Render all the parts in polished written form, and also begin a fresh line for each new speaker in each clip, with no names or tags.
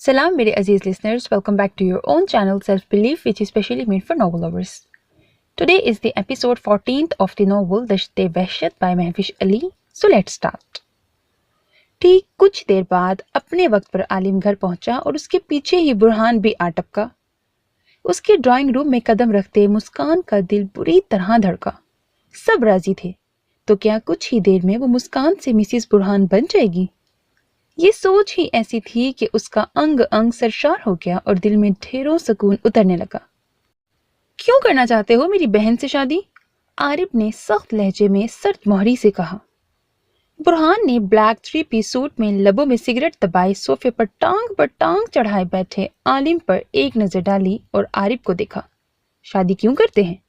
Salam मेरे अजीज listeners, welcome back to your own channel Self Belief, which is specially made for novel lovers. Today is the episode 14th of the novel दश्ते वहशत by Mahwish Ali. So let's start. ठीक कुछ देर बाद अपने वक्त पर आलिम घर पहुंचा और उसके पीछे ही बुरहान भी आ टपका. उसके ड्राइंग रूम में कदम रखते मुस्कान का दिल बुरी तरह धड़का. सब राजी थे, तो क्या कुछ ही देर में वो मुस्कान से मिसिस बुरहान बन जाएगी? ये सोच ही ऐसी थी कि उसका अंग अंग सरशार हो गया और दिल में ढेरों सुकून उतरने लगा. क्यों करना चाहते हो मेरी बहन से शादी? आरिफ ने सख्त लहजे में सर्द मोहरी से कहा. बुरहान ने ब्लैक 3-piece सूट में लबों में सिगरेट दबाए सोफे पर टांग चढ़ाए बैठे आलिम पर एक नजर डाली और आरिफ को देखा. शादी क्यों करते हैं?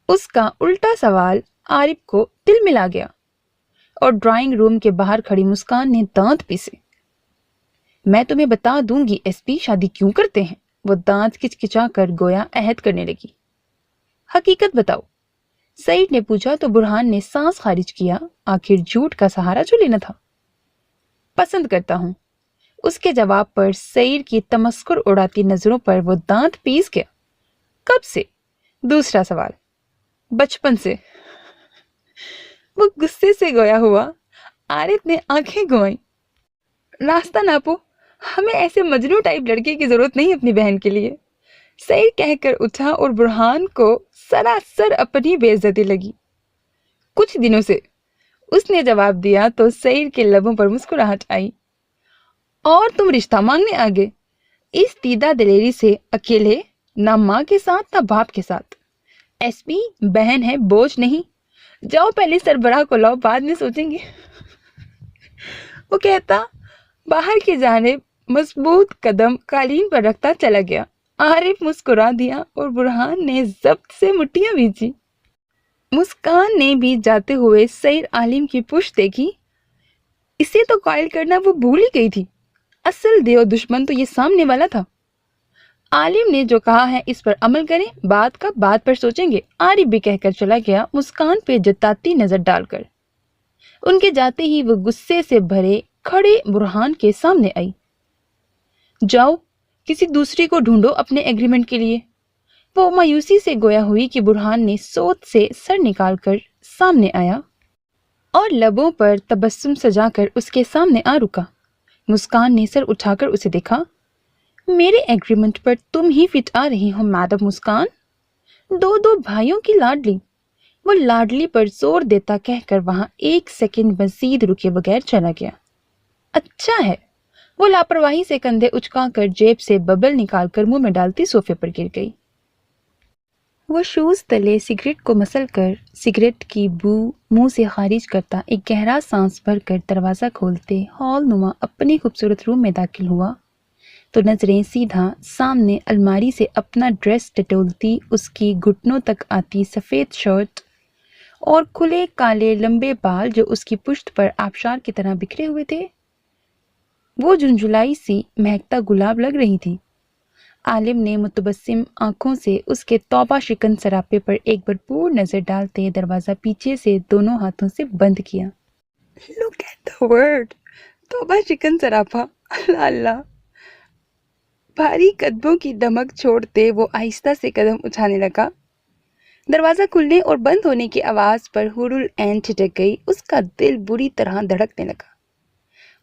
उसका उल्टा सवाल आरिफ को दिल मिला गया और ड्राइंग रूम के बाहर खड़ी मुस्कान ने दांत पीसे. मैं तुम्हें बता दूंगी एसपी, शादी क्यों करते हैं. वो दांत किचकिचा कर गोया अहद करने लगी. हकीकत बताओ, सईद ने पूछा तो बुरहान ने सांस खारिज किया. आखिर झूठ का सहारा जो लेना था. पसंद करता हूं. उसके जवाब पर सईद की तमस्कुर उड़ाती नजरों पर वो दांत पीस गया. कब से? दूसरा सवाल. बचपन से. वो गुस्से से गोया हुआ. आरिफ ने आंखें घुमाई. रास्ता नापो, हमें ऐसे मजनू टाइप लड़के की जरूरत नहीं अपनी बहन के लिए. सईद कहकर उठा और बुरहान को सरासर अपनी बेइज्जती लगी. कुछ दिनों से, उसने जवाब दिया तो सईद के लबों पर मुस्कुराहट आई. और तुम रिश्ता मांगने आ गए इस दीदा दिलेरी से, अकेले, ना माँ के साथ ना बाप के साथ. एसपी, बहन है, बोझ नहीं. जाओ पहले सरबराह को लाओ, बाद में सोचेंगे. वो कहता बाहर की जानिब मजबूत कदम कालीन पर रखता चला गया. आरिफ मुस्कुरा दिया और बुरहान ने जब्त से मुट्ठियां भींची. मुस्कान ने भी जाते हुए सईद आलिम की पुश्त देखी. इसे तो कायल करना वो भूल ही गई थी. असल देव दुश्मन तो ये सामने वाला था. आलिम ने जो कहा है इस पर अमल करें, बात का बात पर सोचेंगे. आरिफ भी कहकर चला गया, मुस्कान पे जताती नजर डालकर. उनके जाते ही वो गुस्से से भरे खड़े बुरहान के सामने आई. जाओ किसी दूसरी को ढूंढो अपने एग्रीमेंट के लिए. वो मायूसी से गोया हुई कि बुरहान ने सोच से सर निकालकर सामने आया और लबों पर तबस्सुम सजाकर उसके सामने आ रुका. मुस्कान ने सर उठाकर उसे देखा. मेरे एग्रीमेंट पर तुम ही फिट आ रही हो मैडम मुस्कान. दो भाइयों की लाडली. वो लाडली पर जोर देता कहकर वहां एक सेकंड मजीद रुके बगैर चला गया. अच्छा है. वो लापरवाही से कंधे उचकाकर जेब से बबल निकालकर मुंह में डालती सोफे पर गिर गई. वो शूज तले सिगरेट को मसल कर सिगरेट की बू मुंह से खारिज करता एक गहरा सांस भरकर दरवाजा खोलते हॉल नुमा अपने खूबसूरत रूम में दाखिल हुआ तो नजरें सीधा सामने अलमारी से अपना ड्रेस टटोलती उसकी घुटनों तक आती सफ़ेद शर्ट और खुले काले लंबे बाल जो उसकी पुश्त पर आबशार की तरह बिखरे हुए थे. वो झुंझुलाई सी महकता गुलाब लग रही थी. आलिम ने मुतबस्सिम आंखों से उसके तौबा शिकन सरापे पर एक भरपूर नजर डालते दरवाजा पीछे से दोनों हाथों से बंद किया. Look at the word. तौबा शिकन सरापा. अल्लाह अल्लाह. भारी कदमों की दमक छोड़ते वो आहिस्ता से कदम उठाने लगा. दरवाजा खुलने और बंद होने की आवाज पर हुरुल ऐन ठिठक गई. उसका दिल बुरी तरह धड़कने लगा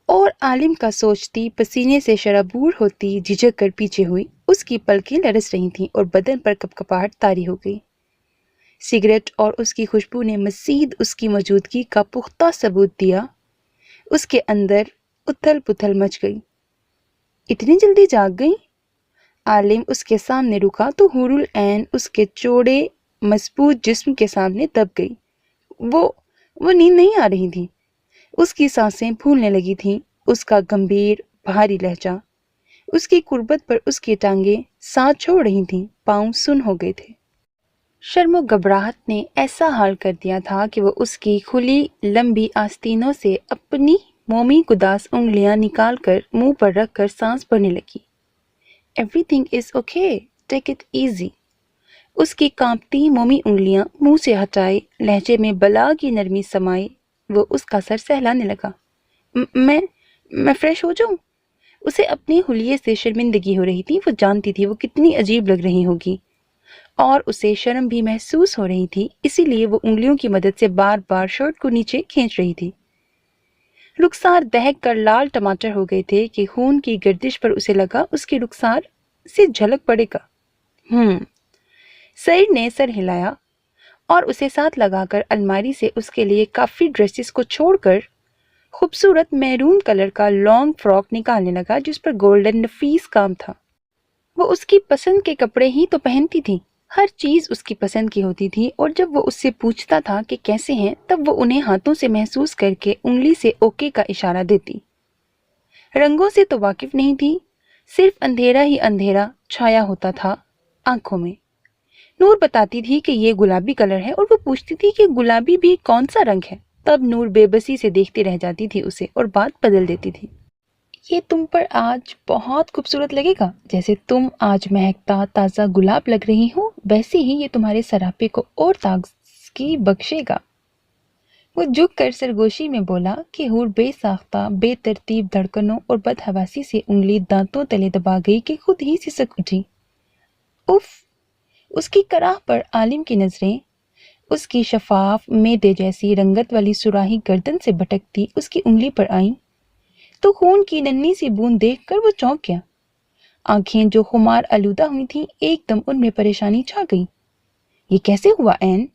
और आलिम का सोचती पसीने से शराबूर होती झिझक कर पीछे हुई. उसकी पलकें लरस रही थीं और बदन पर कपकपाहट तारी हो गई. सिगरेट और उसकी खुशबू ने मजीद उसकी मौजूदगी का पुख्ता सबूत दिया. उसके अंदर उथल पुथल मच गई. इतनी जल्दी जाग गई? आलिम उसके सामने रुका तो हुरुल ऐन उसके चौड़े मजबूत जिस्म के सामने दब गई. वो नींद नहीं आ रही थी. उसकी सांसें फूलने लगी थीं. उसका गंभीर भारी लहजा, उसकी कुर्बत पर उसकी टांगें साथ छोड़ रही थीं. पांव सुन हो गए थे. शर्मो घबराहट ने ऐसा हाल कर दिया था कि वो उसकी खुली लंबी आस्तीनों से अपनी मोमी गुदास उंगलियां निकालकर मुंह पर रखकर सांस भरने लगी. Everything is okay, take it easy. उसकी कांपती मोमी उंगलियां मुंह से हटाए लहजे में बला की नरमी समाई वो उसका सर सहलाने लगा. मैं फ्रेश हो जाऊं? اسے اپنے حلیے سے شرمندگی ہو رہی تھی. وہ جانتی تھی وہ کتنی عجیب لگ رہی ہوگی اور اسے شرم بھی محسوس ہو رہی تھی. اسی لیے وہ انگلیوں کی مدد سے بار بار شرٹ کو نیچے کھینچ رہی تھی. رخسار دہک کر لال ٹماٹر ہو گئے تھے کہ خون کی گردش پر اسے لگا اس کی رخسار سے جھلک پڑے گا. سعید نے سر ہلایا اور اسے ساتھ لگا کر الماری سے اس کے لیے کافی ڈریسز کو چھوڑ کر خوبصورت میرون کلر کا لانگ فراک نکالنے لگا جس پر گولڈن نفیس کام تھا. وہ اس کی پسند کے کپڑے ہی تو پہنتی تھی. ہر چیز اس کی پسند کی ہوتی تھی اور جب وہ اس سے پوچھتا تھا کہ کیسے ہیں تب وہ انہیں ہاتھوں سے محسوس کر کے انگلی سے اوکے کا اشارہ دیتی. رنگوں سے تو واقف نہیں تھی. صرف اندھیرا ہی اندھیرا چھایا ہوتا تھا آنکھوں میں. نور بتاتی تھی کہ یہ گلابی کلر ہے اور وہ پوچھتی تھی کہ گلابی بھی کون سا رنگ ہے. تب نور بے بسی سے دیکھتی رہ جاتی تھی اسے اور بات بدل دیتی تھی. یہ تم پر آج بہت خوبصورت لگے گا. جیسے تم آج مہکتا تازہ گلاب لگ رہی ہو ویسے ہی یہ تمہارے سراپے کو اور تازگی بخشے گا. وہ جھک کر سرگوشی میں بولا کہ حور بے ساختہ بے ترتیب دھڑکنوں اور بدحواسی سے انگلی دانتوں تلے دبا گئی کہ خود ہی سسک اٹھی. اف! اس کی کراہ پر عالم کی نظریں اس کی شفاف میدے جیسی رنگت والی سراہی گردن سے بھٹکتی اس کی انگلی پر آئیں تو خون کی ننھی سی بوند دیکھ کر وہ چونک گیا. آنکھیں جو خمار آلودہ ہوئی تھیں ایک دم ان میں پریشانی چھا گئی. یہ کیسے ہوا این؟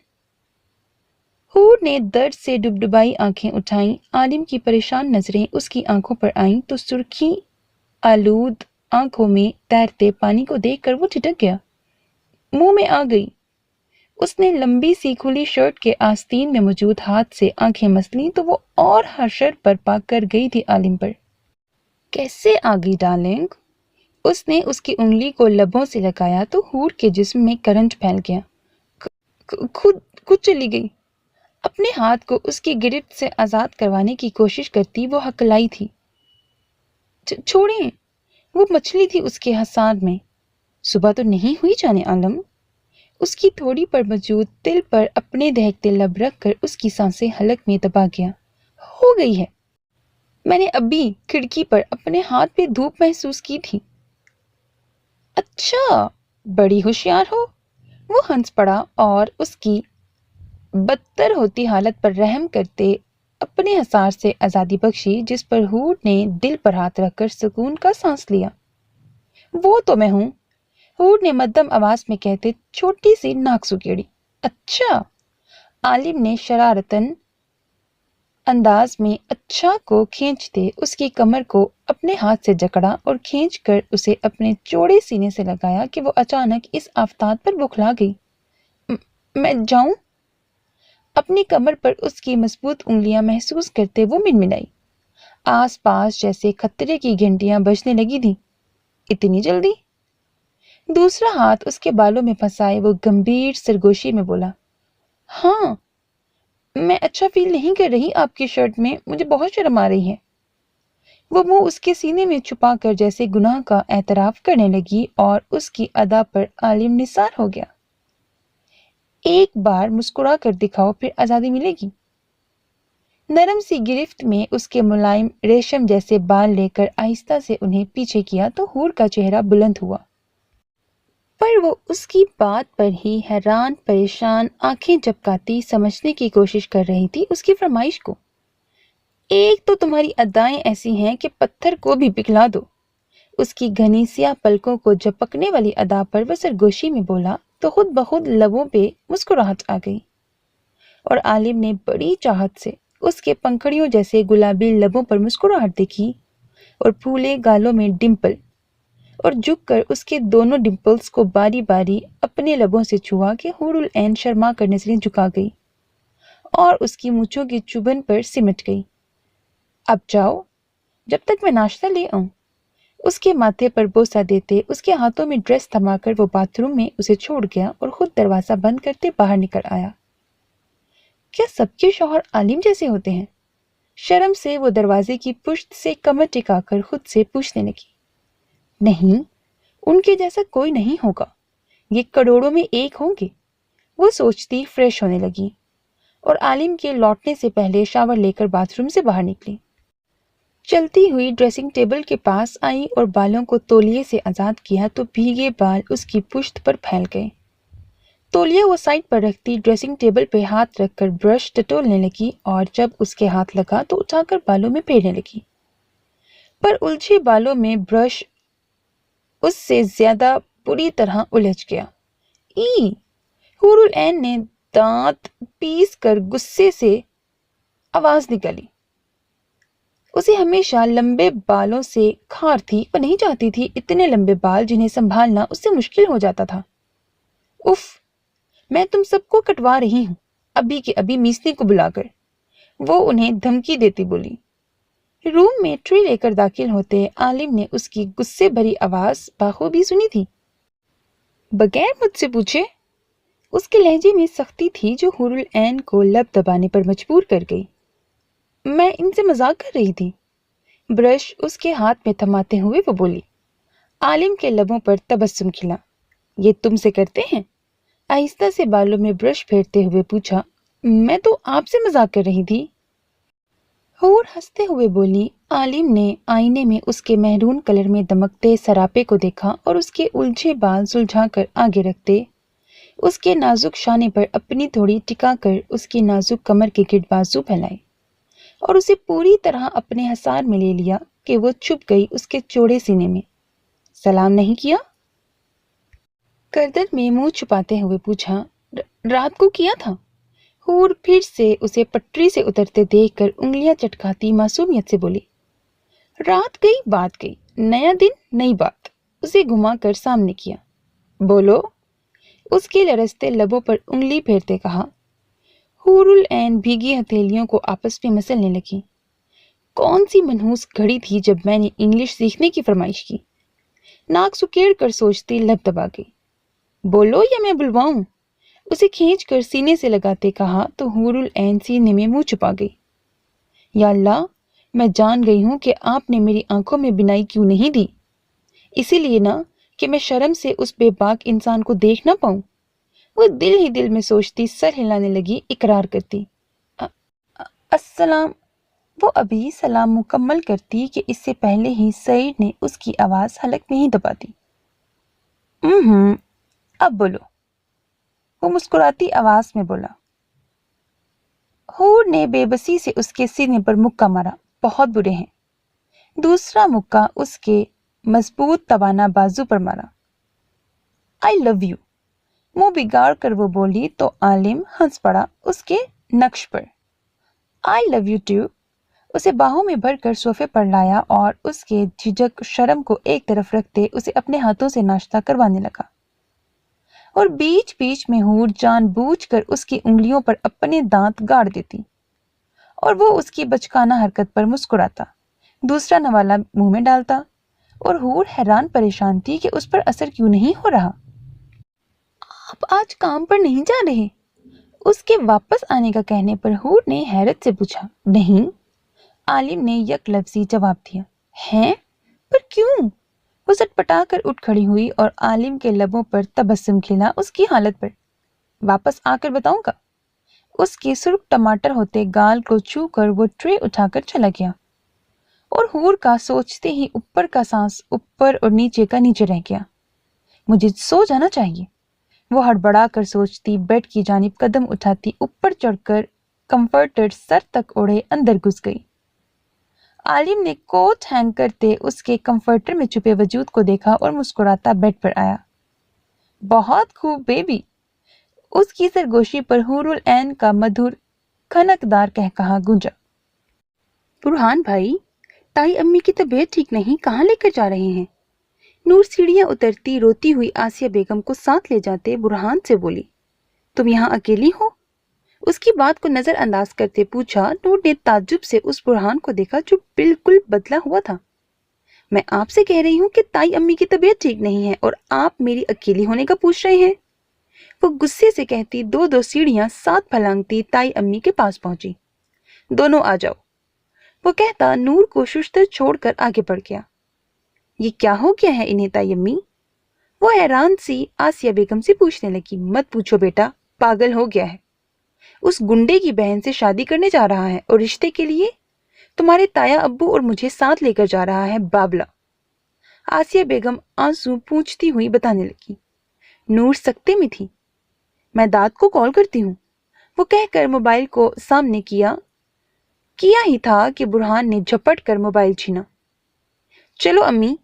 حور نے درد سے ڈبڈبائی آنکھیں اٹھائیں. عالم کی پریشان نظریں اس کی آنکھوں پر آئیں تو سرخی آلود آنکھوں میں تیرتے پانی کو دیکھ کر وہ ٹھٹک گیا. منہ میں آ گئی. اس نے لمبی سی کھلی شرٹ کے آستین میں موجود ہاتھ سے آنکھیں مسلیں تو وہ اور حشر برپا کر گئی تھی عالم پر. کیسے آ گئی ڈارلنگ؟ اس نے اس کی انگلی کو لبوں سے لگایا تو حور کے جسم میں کرنٹ پھیل گیا. خود چلی گئی. اپنے ہاتھ کو اس کی گرفت سے آزاد کروانے کی کوشش کرتی وہ ہکلائی تھی. چھوڑیں. وہ مچھلی تھی اس کے حسان میں. صبح تو نہیں ہوئی جانے عالم. اس کی تھوڑی پر موجود تل پر اپنے دہکتے لب رکھ کر اس کی سانسیں حلق میں دبا گیا. ہو گئی ہے. میں نے ابھی کھڑکی پر اپنے ہاتھ پہ دھوپ محسوس کی تھی. اچھا بڑی ہوشیار ہو. وہ ہنس پڑا اور اس کی بدتر ہوتی حالت پر رحم کرتے اپنے حصار سے آزادی بخشی جس پر حور نے دل پر ہاتھ رکھ کر سکون کا سانس لیا. وہ تو میں ہوں. حور نے مدھم آواز میں کہتے چھوٹی سی ناک سکیڑی. اچھا. عالم نے شرارتن انداز میں اچھا کو کھینچتے اس کی کمر کو اپنے ہاتھ سے جکڑا اور کھینچ کر اسے اپنے چوڑے سینے سے لگایا کہ وہ اچانک اس آفتاب پر بکھلا گئی. میں جاؤں؟ اپنی کمر پر اس کی مضبوط انگلیاں محسوس کرتے وہ منمنائی. آس پاس جیسے خطرے کی گھنٹیاں بجنے لگی تھیں. اتنی جلدی؟ دوسرا ہاتھ اس کے بالوں میں پھنسائے وہ گمبھیر سرگوشی میں بولا. ہاں میں اچھا فیل نہیں کر رہی آپ کی شرٹ میں. مجھے بہت شرم آ رہی ہے. وہ منہ اس کے سینے میں چھپا کر جیسے گناہ کا اعتراف کرنے لگی اور اس کی ادا پر عالم نثار ہو گیا. ایک بار مسکرا کر دکھاؤ پھر آزادی ملے گی. نرم سی گرفت میں اس کے ملائم ریشم جیسے بال لے کر آہستہ سے انہیں پیچھے کیا تو حور کا چہرہ بلند ہوا. پر وہ اس کی بات پر ہی حیران پریشان آنکھیں جھپکاتی سمجھنے کی کوشش کر رہی تھی اس کی فرمائش کو. ایک تو تمہاری ادائیں ایسی ہیں کہ پتھر کو بھی پگھلا دو. اس کی گھنی سیاہ پلکوں کو جھپکنے والی ادا پر وہ سرگوشی میں بولا تو خود بخود لبوں پہ مسکراہٹ آ گئی. اور عالم نے بڑی چاہت سے اس کے پنکھڑیوں جیسے گلابی لبوں پر مسکراہٹ دیکھی اور پھولے گالوں میں ڈمپل اور جھک کر اس کے دونوں ڈمپلز کو باری باری اپنے لبوں سے چھوا کہ حور العین شرما کر نظریں جھکا گئی اور اس کی مونچھوں کی چبھن پر سمٹ گئی. اب جاؤ جب تک میں ناشتہ لے آؤں. اس کے ماتھے پر بوسہ دیتے اس کے ہاتھوں میں ڈریس تھما کر وہ باتھ روم میں اسے چھوڑ گیا اور خود دروازہ بند کرتے باہر نکل آیا. کیا سب کے شوہر عالم جیسے ہوتے ہیں؟ شرم سے وہ دروازے کی پشت سے کمر ٹکا کر خود سے پوچھنے لگی. نہیں ان کے جیسا کوئی نہیں ہوگا. یہ کروڑوں میں ایک ہوں گے. وہ سوچتی فریش ہونے لگی اور عالم کے لوٹنے سے پہلے شاور لے کر باتھ روم سے باہر نکلی. चलती हुई ड्रेसिंग टेबल के पास आई और बालों को तौलिए से आजाद किया तो भीगे बाल उसकी पुश्त पर फैल गए। तौलिया वो साइड पर रखती ड्रेसिंग टेबल पे हाथ रखकर ब्रश टटोलने लगी और जब उसके हाथ लगा तो उठाकर बालों में फेरने लगी, पर उलझे बालों में ब्रश उससे ज्यादा बुरी तरह उलझ गया। ई हुरुल ऐन ने दांत पीस कर गुस्से से आवाज निकाली। उसे हमेशा लंबे बालों से खार थी। वह नहीं चाहती थी इतने लंबे बाल जिन्हें संभालना उससे मुश्किल हो जाता था। उफ, मैं तुम सबको कटवा रही हूं, अभी के अभी मीसनी को बुलाकर, वो उन्हें धमकी देती बोली। रूम में ट्रे लेकर दाखिल होते आलिम ने उसकी गुस्से भरी आवाज बाखूबी सुनी थी। बगैर मुझसे पूछे। उसके लहजे में सख्ती थी जो हुरुल ऐन को लब दबाने पर मजबूर कर गई। मैं इनसे मजाक कर रही थी, ब्रश उसके हाथ में थमाते हुए वो बोली। आलिम के लबों पर तबस्सुम खिला। ये तुमसे करते हैं? आहिस्ता से बालों में ब्रश फेरते हुए पूछा। मैं तो आपसे मजाक कर रही थी। हूर हंसते हुए बोली। आलिम ने आईने में उसके महरून कलर में दमकते सरापे को देखा और उसके उलझे बाल सुलझाकर आगे रखते उसके नाजुक शाने पर अपनी थोड़ी टिकाकर उसकी नाजुक कमर के गिर्द बाजू फैलाए और उसे पूरी तरह अपने हसार में ले लिया कि वो छुप गई उसके चौड़े सीने में। सलाम नहीं किया? गर्दन में मुंह छुपाते हुए पूछा। रात को किया था। हूर फिर से उसे पटरी से उतरते देखकर उंगलियां चटकाती मासूमियत से बोली। रात गई बात गई, नया दिन नई बात। उसे घुमाकर सामने किया। बोलो, उसके लरसते लबों पर उंगली फेरते कहा। हुरुल ऐन भीगी हथेलियों को आपस में मसलने लगी। कौन सी मनहूस घड़ी थी जब मैंने इंग्लिश सीखने की फरमाइश की। नाक सुकेड़ कर सोचती लब दबा गई। बोलो या मैं बुलवाऊं? उसे खींच कर सीने से लगाते कहा तो हुरुल ऐन सीने में मुंह छुपा गई। या अल्लाह, मैं जान गई हूं कि आपने मेरी आंखों में बिनाई क्यों नहीं दी, इसीलिए ना कि मैं शर्म से उस बेबाक इंसान को देख ना पाऊं। वो दिल ही दिल में सोचती सर हिलाने लगी, इकरार करती। अस्सलाम। वो अभी सलाम मुकम्मल करती कि इससे पहले ही सईद ने उसकी आवाज हलक में ही दबा दी। अब बोलो, वो मुस्कुराती आवाज में बोला। हूर ने बेबसी से उसके सीने पर मुक्का मारा। बहुत बुरे हैं। दूसरा मुक्का उसके मजबूत तवाना बाजू पर मारा। आई लव यू। मुंह बिगाड़ कर वो बोली तो आलिम हंस पड़ा उसके नक्श पर। I love you too. उसे बाहों में भरकर सोफे पर लाया और उसके झिझक शर्म को एक तरफ रखते उसे अपने हाथों से नाश्ता करवाने लगा और बीच बीच में हूर जानबूझकर उसकी उंगलियों पर अपने दांत गाड़ देती और वो उसकी बचकाना हरकत पर मुस्कुराता, दूसरा नवाला मुंह में डालता और हूर हैरान परेशान थी कि उस पर असर क्यों नहीं हो रहा। आप आज काम पर नहीं जा रहे? उसके वापस आने का कहने पर हूर ने हैरत से पूछा। नहीं, आलिम ने यकलफ्जी जवाब दिया। हैं? पर क्यों? वो सटपटा कर उठ खड़ी हुई और आलिम के लबों पर तबस्सुम खिला उसकी हालत पर। वापस आकर बताऊंगा। उसके सुर्ख टमाटर होते गाल को छू कर वो ट्रे उठाकर चला गया और हूर का सोचते ही ऊपर का सांस ऊपर और नीचे का नीचे रह गया। मुझे सो जाना चाहिए, वो हड़बड़ा कर सोचती, बेड की जानिब कदम उठाती, ऊपर चढ़कर कंफर्टर सर तक ओढ़े अंदर घुस गई। आलिम ने कोट हैंग करते उसके कंफर्टर में छुपे वजूद को देखा और मुस्कुराता बेड पर आया। बहुत खूब बेबी। उसकी सरगोशी पर हुरुल ऐन का मधुर खनकदार कहकहा गूंजा। बुरहान भाई, ताई अम्मी की तबीयत ठीक नहीं, कहाँ लेकर जा रहे हैं? नूर सीढ़ियां उतरती रोती हुई आसिया बेगम को साथ ले जाते बुरहान से बोली। तुम यहाँ अकेली हो? उसकी बात को नजरअंदाज करते पूछा। नूर ने ताज्जुब से उस बुरहान को देखा जो बिल्कुल बदला हुआ था। मैं आपसे कह रही हूँ कि ताई अम्मी की तबीयत ठीक नहीं है और आप मेरी अकेली होने का पूछ रहे हैं। वो गुस्से से कहती दो दो सीढ़ियां साथ फलांगती ताई अम्मी के पास पहुंची। दोनों आ जाओ, वो कहता नूर को शुश्तर छोड़कर आगे बढ़ गया। ये क्या हो गया है इन्हें ताई अम्मी? वो हैरान सी आसिया बेगम से पूछने लगी। मत पूछो बेटा, पागल हो गया है। उस गुंडे की बहन से शादी करने जा रहा है और रिश्ते के लिए تمہارے تایا ابو اور مجھے ساتھ لے کر جا رہا ہے بابلا، آسیہ بیگم آنسو پوچھتی ہوئی بتانے لگی۔ نور سکتے میں تھی۔ میں داد کو کال کرتی ہوں، وہ کہہ کر موبائل کو سامنے کیا ہی تھا کہ برہان نے جھپٹ کر موبائل چھینا۔ چلو امی،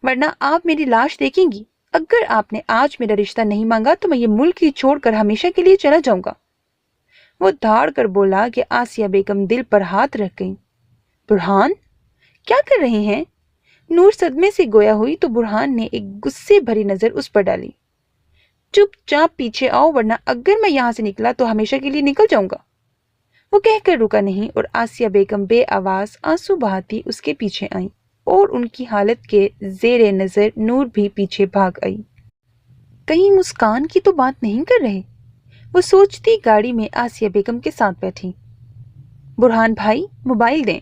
ورنہ آپ میری لاش دیکھیں گی۔ اگر آپ نے آج میرا رشتہ نہیں مانگا تو میں یہ ملک ہی چھوڑ کر ہمیشہ کے لیے چلا جاؤں گا، وہ دھاڑ کر بولا کہ آسیہ بیگم دل پر ہاتھ رکھ گئیں۔ برہان، کیا کر رہے ہیں؟ نور صدمے سے گویا ہوئی تو برہان نے ایک غصے بھری نظر اس پر ڈالی۔ چپ چاپ پیچھے آؤ، ورنہ اگر میں یہاں سے نکلا تو ہمیشہ کے لیے نکل جاؤں گا، وہ کہہ کر رکا نہیں اور آسیہ بیگم بے آواز آنسو بہاتی اس کے پیچھے آئیں اور ان کی حالت کے زیر نظر نور بھی پیچھے بھاگ آئی۔ کہیں مسکان کی تو بات نہیں کر رہے، وہ سوچتی گاڑی میں آسیہ بیگم کے ساتھ بیٹھی۔ برہان بھائی، موبائل دیں،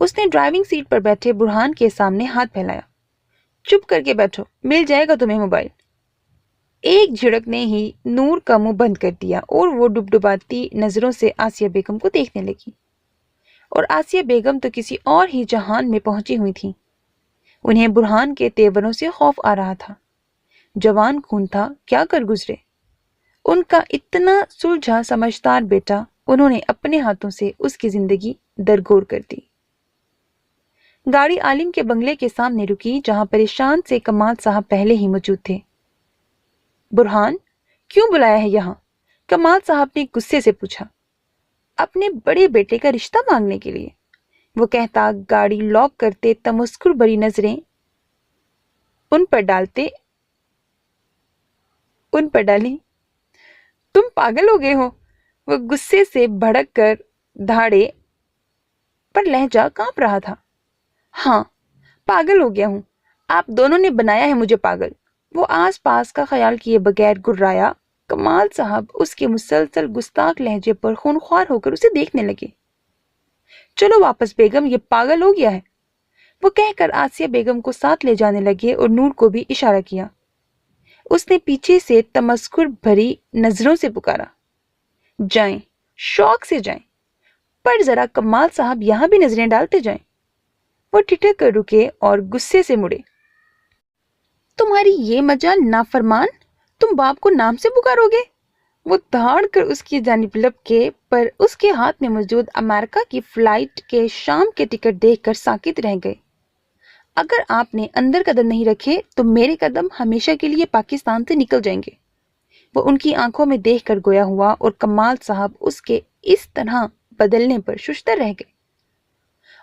اس نے ڈرائیونگ سیٹ پر بیٹھے برہان کے سامنے ہاتھ پھیلایا۔ چپ کر کے بیٹھو، مل جائے گا تمہیں موبائل۔ ایک جھڑک نے ہی نور کا منہ بند کر دیا اور وہ ڈبڈباتی نظروں سے آسیہ بیگم کو دیکھنے لگی، اور آسیہ بیگم تو کسی اور ہی جہان میں پہنچی ہوئی تھی۔ انہیں برہان کے تیوروں سے خوف آ رہا تھا۔ جوان خون تھا، کیا کر گزرے ان کا اتنا سلجھا سمجھدار بیٹا، انہوں نے اپنے ہاتھوں سے اس کی زندگی درگور کر دی۔ گاڑی عالم کے بنگلے کے سامنے رکی، جہاں پریشان سے کمال صاحب پہلے ہی موجود تھے۔ برہان، کیوں بلایا ہے یہاں؟ کمال صاحب نے غصے سے پوچھا۔ اپنے بڑے بیٹے کا رشتہ مانگنے کے لیے، وہ کہتا گاڑی لاک کرتے تمسخر بھری نظریں ان پر ڈالیں۔ تم پاگل ہو گئے ہو، وہ غصے سے بھڑک کر دھاڑے پر لہجہ کانپ رہا تھا۔ ہاں، پاگل ہو گیا ہوں، آپ دونوں نے بنایا ہے مجھے پاگل، وہ آس پاس کا خیال کیے بغیر گرایا۔ کمال صاحب اس کے مسلسل گستاخ لہجے پر خونخوار ہو کر اسے دیکھنے لگے۔ چلو واپس بیگم، یہ پاگل ہو گیا ہے، وہ کہہ کر آسیہ بیگم کو ساتھ لے جانے لگے اور نور کو بھی اشارہ کیا۔ اس نے پیچھے سے تمسخر بھری نظروں سے پکارا، جائیں، شوق سے جائیں، پر ذرا کمال صاحب یہاں بھی نظریں ڈالتے جائیں۔ وہ ٹھٹک کر رکے اور غصے سے مڑے۔ تمہاری یہ مجال نافرمان، تم باپ کو نام سے پکارو گے؟ وہ دھاڑ کر اس کی جانب لپکے، پر اس کے ہاتھ میں موجود امریکہ کی فلائٹ کے شام کے ٹکٹ دیکھ کر ساکت رہ گئے۔ اگر آپ نے اندر قدم نہیں رکھے تو میرے قدم ہمیشہ کے لیے پاکستان سے نکل جائیں گے، وہ ان کی آنکھوں میں دیکھ کر گویا ہوا، اور کمال صاحب اس کے اس طرح بدلنے پر ششدر رہ گئے۔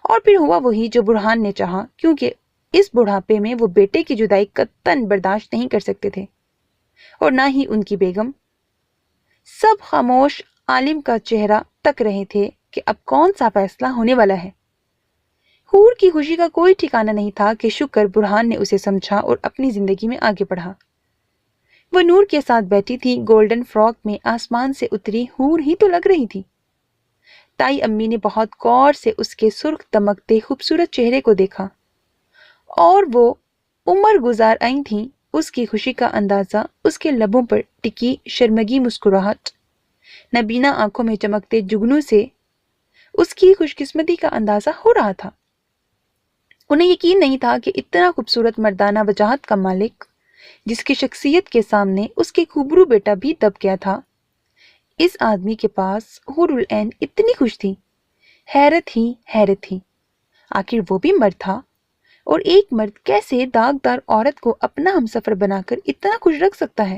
اور پھر ہوا وہی جو برہان نے چاہا، کیونکہ اس بڑھاپے میں وہ بیٹے کی جدائی قطعاً برداشت نہیں کر سکتے تھے، اور نہ ہی ان کی بیگم۔ سب خاموش عالم کا چہرہ تک رہے تھے کہ اب کون سا فیصلہ ہونے والا ہے۔ حور کی خوشی کا کوئی ٹھکانہ نہیں تھا کہ شکر برہان نے اسے سمجھا اور اپنی زندگی میں آگے بڑھا۔ وہ نور کے ساتھ بیٹھی تھی، گولڈن فراک میں آسمان سے اتری حور ہی تو لگ رہی تھی۔ تائی امی نے بہت غور سے اس کے سرخ دمکتے خوبصورت چہرے کو دیکھا، اور وہ عمر گزار آئی تھیں۔ اس کی خوشی کا اندازہ اس کے لبوں پر ٹکی شرمگی مسکراہٹ، نبینا آنکھوں میں چمکتے جگنوں سے اس کی خوش قسمتی کا اندازہ ہو رہا تھا۔ انہیں یقین نہیں تھا کہ اتنا خوبصورت مردانہ وجاہت کا مالک، جس کی شخصیت کے سامنے اس کے خوبرو بیٹا بھی دب گیا تھا، اس آدمی کے پاس حور العین اتنی خوش تھی۔ حیرت ہی، آخر وہ بھی مرد تھا، اور ایک مرد کیسے داغدار عورت کو اپنا ہمسفر بنا کر اتنا خوش رکھ سکتا ہے؟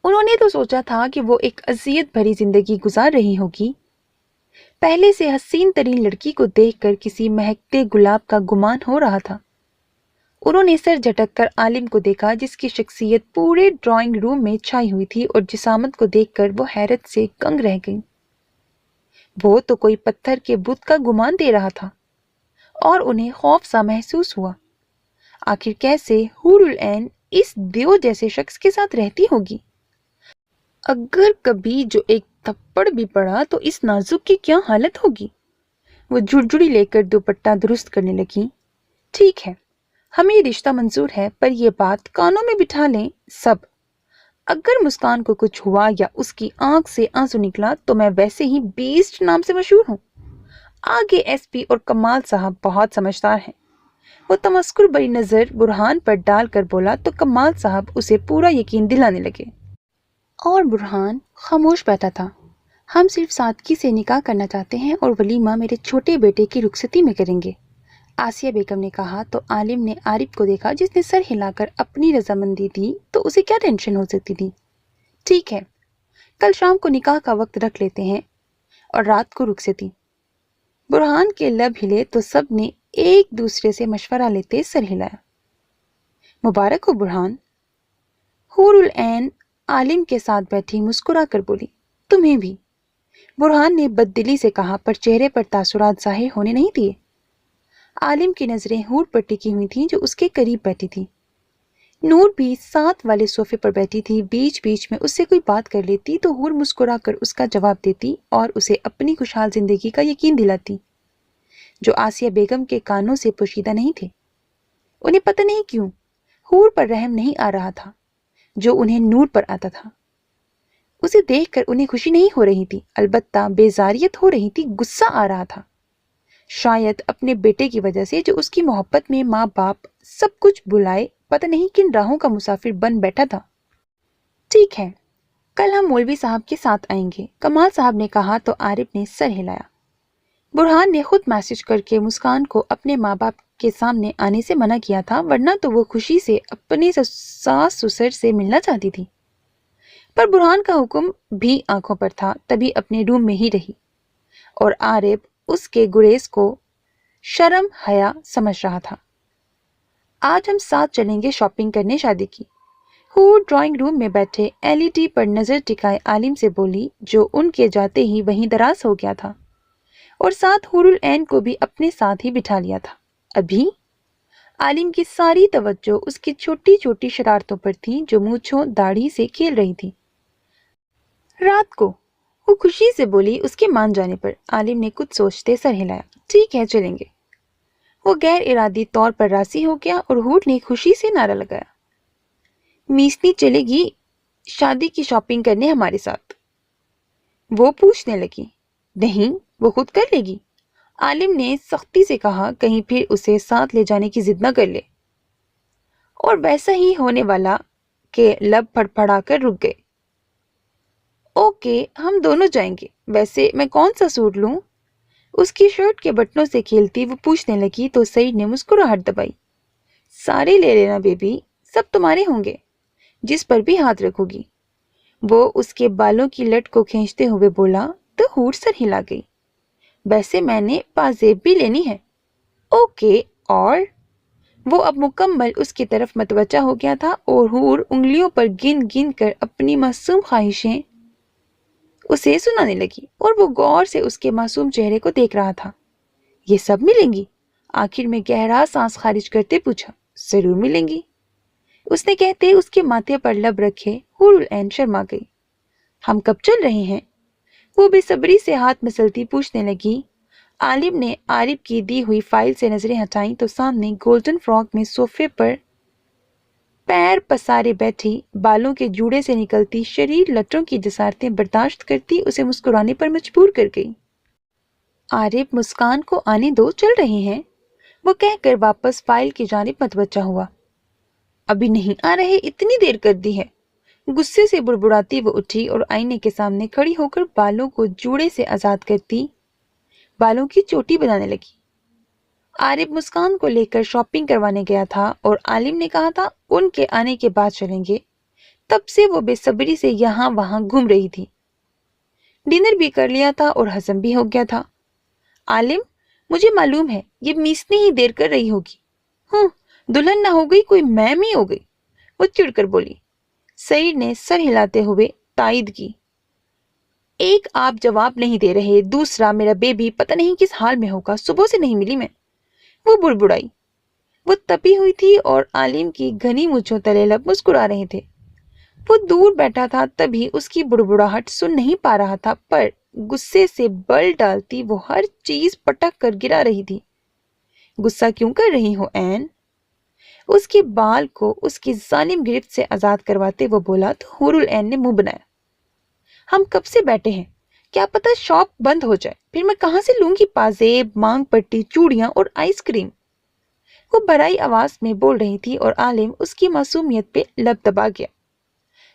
انہوں نے تو سوچا تھا کہ وہ ایک اذیت بھری زندگی گزار رہی ہوگی۔ پہلے سے حسین ترین لڑکی کو دیکھ کر کسی مہکتے گلاب کا گمان ہو رہا تھا۔ انہوں نے سر جھٹک کر عالم کو دیکھا، جس کی شخصیت پورے ڈرائنگ روم میں چھائی ہوئی تھی، اور جسامت کو دیکھ کر وہ حیرت سے کنگ رہ گئی۔ وہ تو کوئی پتھر کے بت کا گمان دے رہا تھا، اور انہیں خوف سا محسوس ہوا۔ آخر کیسے حور العین اس دیو جیسے شخص کے ساتھ رہتی ہوگی؟ اگر کبھی جو ایک تھپڑ بھی پڑا تو اس نازک کی کیا حالت ہوگی؟ وہ جھڑجھڑی لے کر دوپٹہ درست کرنے لگی۔ ٹھیک ہے، ہمیں یہ رشتہ منظور ہے، پر یہ بات کانوں میں بٹھا لیں سب، اگر مسکان کو کچھ ہوا یا اس کی آنکھ سے آنسو نکلا تو میں ویسے ہی بیسٹ نام سے مشہور ہوں۔ आगे एसपी और कमाल साहब बहुत समझदार हैं। वो तमस्कुर भरी नजर बुरहान पर डालकर बोला तो कमाल साहब उसे पूरा यकीन दिलाने लगे। और बुरहान खामोश बैठा था। हम सिर्फ सादगी से निकाह करना चाहते हैं और वलीमा मेरे छोटे बेटे की रुखसती में करेंगे, आसिया बेगम ने कहा तो आलिम ने आरिफ को देखा जिसने सर हिलाकर अपनी रजामंदी दी। तो उसे क्या टेंशन हो सकती थी। ठीक है, कल शाम को निकाह का वक्त रख लेते हैं और रात को रुखसती। बुरहान के लब हिले तो सब ने एक दूसरे से मशवरा लेते सर हिलाया। मुबारक हो बुरहान। हूरुल ऐन आलिम के साथ बैठी मुस्कुरा कर बोली, तुम्हें भी। बुरहान ने बददिली से कहा पर चेहरे पर तासुरात जाहिर होने नहीं दिए। आलिम की नजरें हूर पर टिकी हुई थीं जो उसके करीब बैठी थी। नूर भी साथ वाले सोफे पर बैठी थी। बीच बीच में उससे कोई बात कर लेती तो हूर मुस्कुरा कर उसका जवाब देती और उसे अपनी खुशहाल जिंदगी का यकीन दिलाती, जो आसिया बेगम के कानों से पोशीदा नहीं थे। उन्हें पता नहीं क्यों हूर पर रहम नहीं आ रहा था जो उन्हें नूर पर आता था। उसे देखकर उन्हें खुशी नहीं हो रही थी, अलबत्ता बेजारियत हो रही थी, गुस्सा आ रहा था। शायद अपने बेटे की वजह से जो उसकी मोहब्बत में माँ बाप सब कुछ बुलाए पता नहीं किन राहों का मुसाफिर बन बैठा था। ठीक है, कल हम मौलवी साहब के साथ आएंगे, कमाल साहब ने कहा तो आरिफ ने सर हिलाया। बुरहान ने खुद मैसेज करके मुस्कान को अपने माँ बाप के सामने आने से मना किया था, वरना तो वो खुशी से अपने सास ससुर से मिलना चाहती थी। पर बुरहान का हुक्म भी आंखों पर था, तभी अपने रूम में ही रही और आरिफ उसके गुरेज को शर्म हया समझ रहा था। आज हम साथ चलेंगे शॉपिंग करने शादी की। हूर ड्राइंग रूम में बैठे एलईडी पर नजर टिकाए आलिम से बोली, जो उनके जाते ही वहीं दराज हो गया था और साथ हूरुल ऐन को भी अपने साथ ही बिठा लिया था। अभी आलिम की सारी तवज्जो उसकी छोटी छोटी शरारतों पर थी जो मूंछों दाढ़ी से खेल रही थी। रात को वो खुशी से बोली। उसके मान जाने पर आलिम ने कुछ सोचते सर हिलाया। ठीक है, चलेंगे। वो गैर इरादी तौर पर राजी हो गया और हूर ने खुशी से नारा लगाया, मीसनी चलेगी शादी की शॉपिंग करने हमारे साथ। वो पूछने लगी, नहीं, वो खुद कर लेगी। आलिम ने सख्ती से कहा, कहीं फिर उसे साथ ले जाने की जिद न कर ले। और वैसा ही होने वाला के लब फड़फड़ाकर रुक गए। ओके, हम दोनों जाएंगे। वैसे मैं कौन सा सूट लूं? उसकी शर्ट के बटनों से खेलती वो पूछने लगी तो सईद ने मुस्कुराहट दबाई। सारे ले लेना बेबी, सब तुम्हारे होंगे, जिस पर भी हाथ रखोगी। वो उसके बालों की लट को खींचते हुए बोला तो हूर सर हिला गई। वैसे मैंने पाजेब भी लेनी है। ओके। और वो अब मुकम्मल उसकी तरफ मतवज्जा हो गया था और हूर उंगलियों पर गिन गिन कर अपनी मासूम ख्वाहिशें उसे सुनाने लगी और वो गौर से उसके मासूम चेहरे को देख रहा था। ये सब मिलेंगी? आखिर में गहरा सांस खारिज करते पूछा। जरूर मिलेंगी, उसने कहते उसके माथे पर लब रखे हुरुल ऐन शर्मा गई। हम कब चल रहे हैं? वो बेसब्री से हाथ मसलती पूछने लगी। आलिम ने आरिफ की दी हुई फाइल से नजरें हटाई तो सामने गोल्डन फ्रॉक में सोफे पर पैर पसारे बैठी, बालों के जूड़े से निकलती शरीर लटों की जसारतें बर्दाश्त करती उसे मुस्कुराने पर मजबूर कर गई। आरिफ मुस्कान को आने दो, चल रहे हैं, वो कहकर वापस फाइल की जानिब मतवज्जा हुआ। अभी नहीं आ रहे, इतनी देर कर दी है। गुस्से से बुड़बुड़ाती वो उठी और आईने के सामने खड़ी होकर बालों को जूड़े से आजाद करती बालों की चोटी बनाने लगी। आरिफ मुस्कान को लेकर शॉपिंग करवाने गया था और आलिम ने कहा था उनके आने के बाद चलेंगे। तब से वो बेसब्री से यहाँ वहां घूम रही थी। डिनर भी कर लिया था और हजम भी हो गया था। आलिम, मुझे मालूम है ये मीसनी ही देर कर रही होगी। दुल्हन ना हो गई, कोई मैम ही हो गई, वो चिढ़कर बोली। सईद ने सर हिलाते हुए तायद की। एक, आप जवाब नहीं दे रहे, दूसरा मेरा बेबी पता नहीं किस हाल में होगा, सुबह से नहीं मिली मैं, वो बुड़बुड़ाई। वो तपी हुई थी और आलिम की घनी मूंछों तले लब मुस्कुरा रहे थे। वो दूर बैठा था तभी उसकी बुड़बुड़ाहट सुन नहीं पा रहा था, पर गुस्से से बल डालती वो हर चीज पटक कर गिरा रही थी। गुस्सा क्यों कर रही हो ऐन? उसके बाल को उसकी जालिम गिरफ्त से आजाद करवाते वो बोला तो हुरुल ऐन ने मुंह बनाया। हम कब से बैठे हैं, क्या पता शॉप बंद हो जाए, پھر میں کہاں سے لوں گی پازیب، مانگ پٹی، چوڑیاں اور آئس کریم؟ وہ برائی آواز میں بول رہی تھی اور عالم اس کی معصومیت پہ لب دبا گیا۔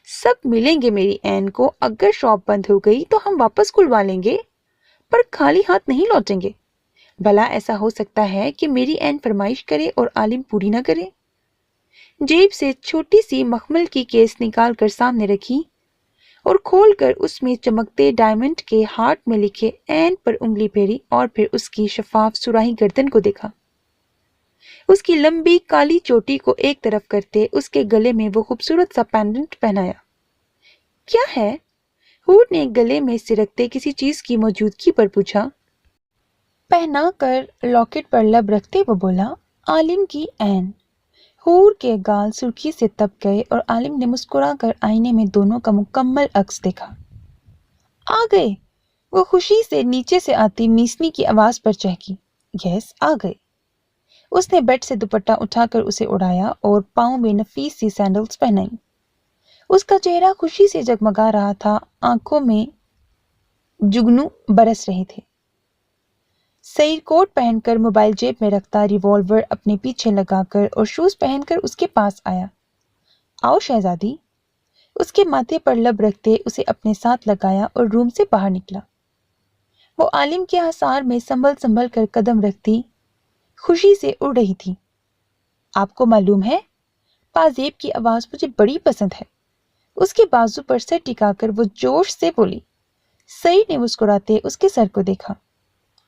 سب ملیں گے میری این کو، اگر شاپ بند ہو گئی تو ہم واپس کھلوا لیں گے، پر خالی ہاتھ نہیں لوٹیں گے۔ بھلا ایسا ہو سکتا ہے کہ میری این فرمائش کرے اور عالم پوری نہ کرے؟ جیب سے چھوٹی سی مخمل کی کیس نکال کر سامنے رکھی اور کھول کر اس میں چمکتے ڈائمنڈ کے ہارٹ میں لکھے این پر انگلی پھیری اور پھر اس کی شفاف سراہی گردن کو دیکھا۔ اس کی لمبی کالی چوٹی کو ایک طرف کرتے اس کے گلے میں وہ خوبصورت سا پینڈنٹ پہنایا۔ کیا ہے؟ ہور نے گلے میں سرکتے کسی چیز کی موجودگی پر پوچھا۔ پہنا کر لاکٹ پر لب رکھتے وہ بولا، عالم کی این۔ ہور کے گال سرخی سے تپ گئے اور عالم نے مسکرا کر آئینے میں دونوں کا مکمل عکس دیکھا۔ آ گئے، وہ خوشی سے نیچے سے آتی میسنی کی آواز پر چہکی۔ یس، آ گئے۔ اس نے بیڈ سے دوپٹہ اٹھا کر اسے اڑایا اور پاؤں میں نفیس سی سینڈلز پہنائی۔ اس کا چہرہ خوشی سے جگمگا رہا تھا، آنکھوں میں جگنو برس رہے تھے۔ سعید کوٹ پہن کر موبائل جیب میں رکھتا، ریوالور اپنے پیچھے لگا کر اور شوز پہن کر اس کے پاس آیا۔ آؤ شہزادی۔ اس کے ماتھے پر لب رکھتے اسے اپنے ساتھ لگایا اور روم سے باہر نکلا۔ وہ عالم کے حصار میں سنبھل سنبھل کر قدم رکھتی خوشی سے اڑ رہی تھی۔ آپ کو معلوم ہے، پازیب کی آواز مجھے بڑی پسند ہے۔ اس کے بازو پر سر ٹکا کر وہ جوش سے بولی۔ سعید نے مسکراتے اس کے سر کو دیکھا۔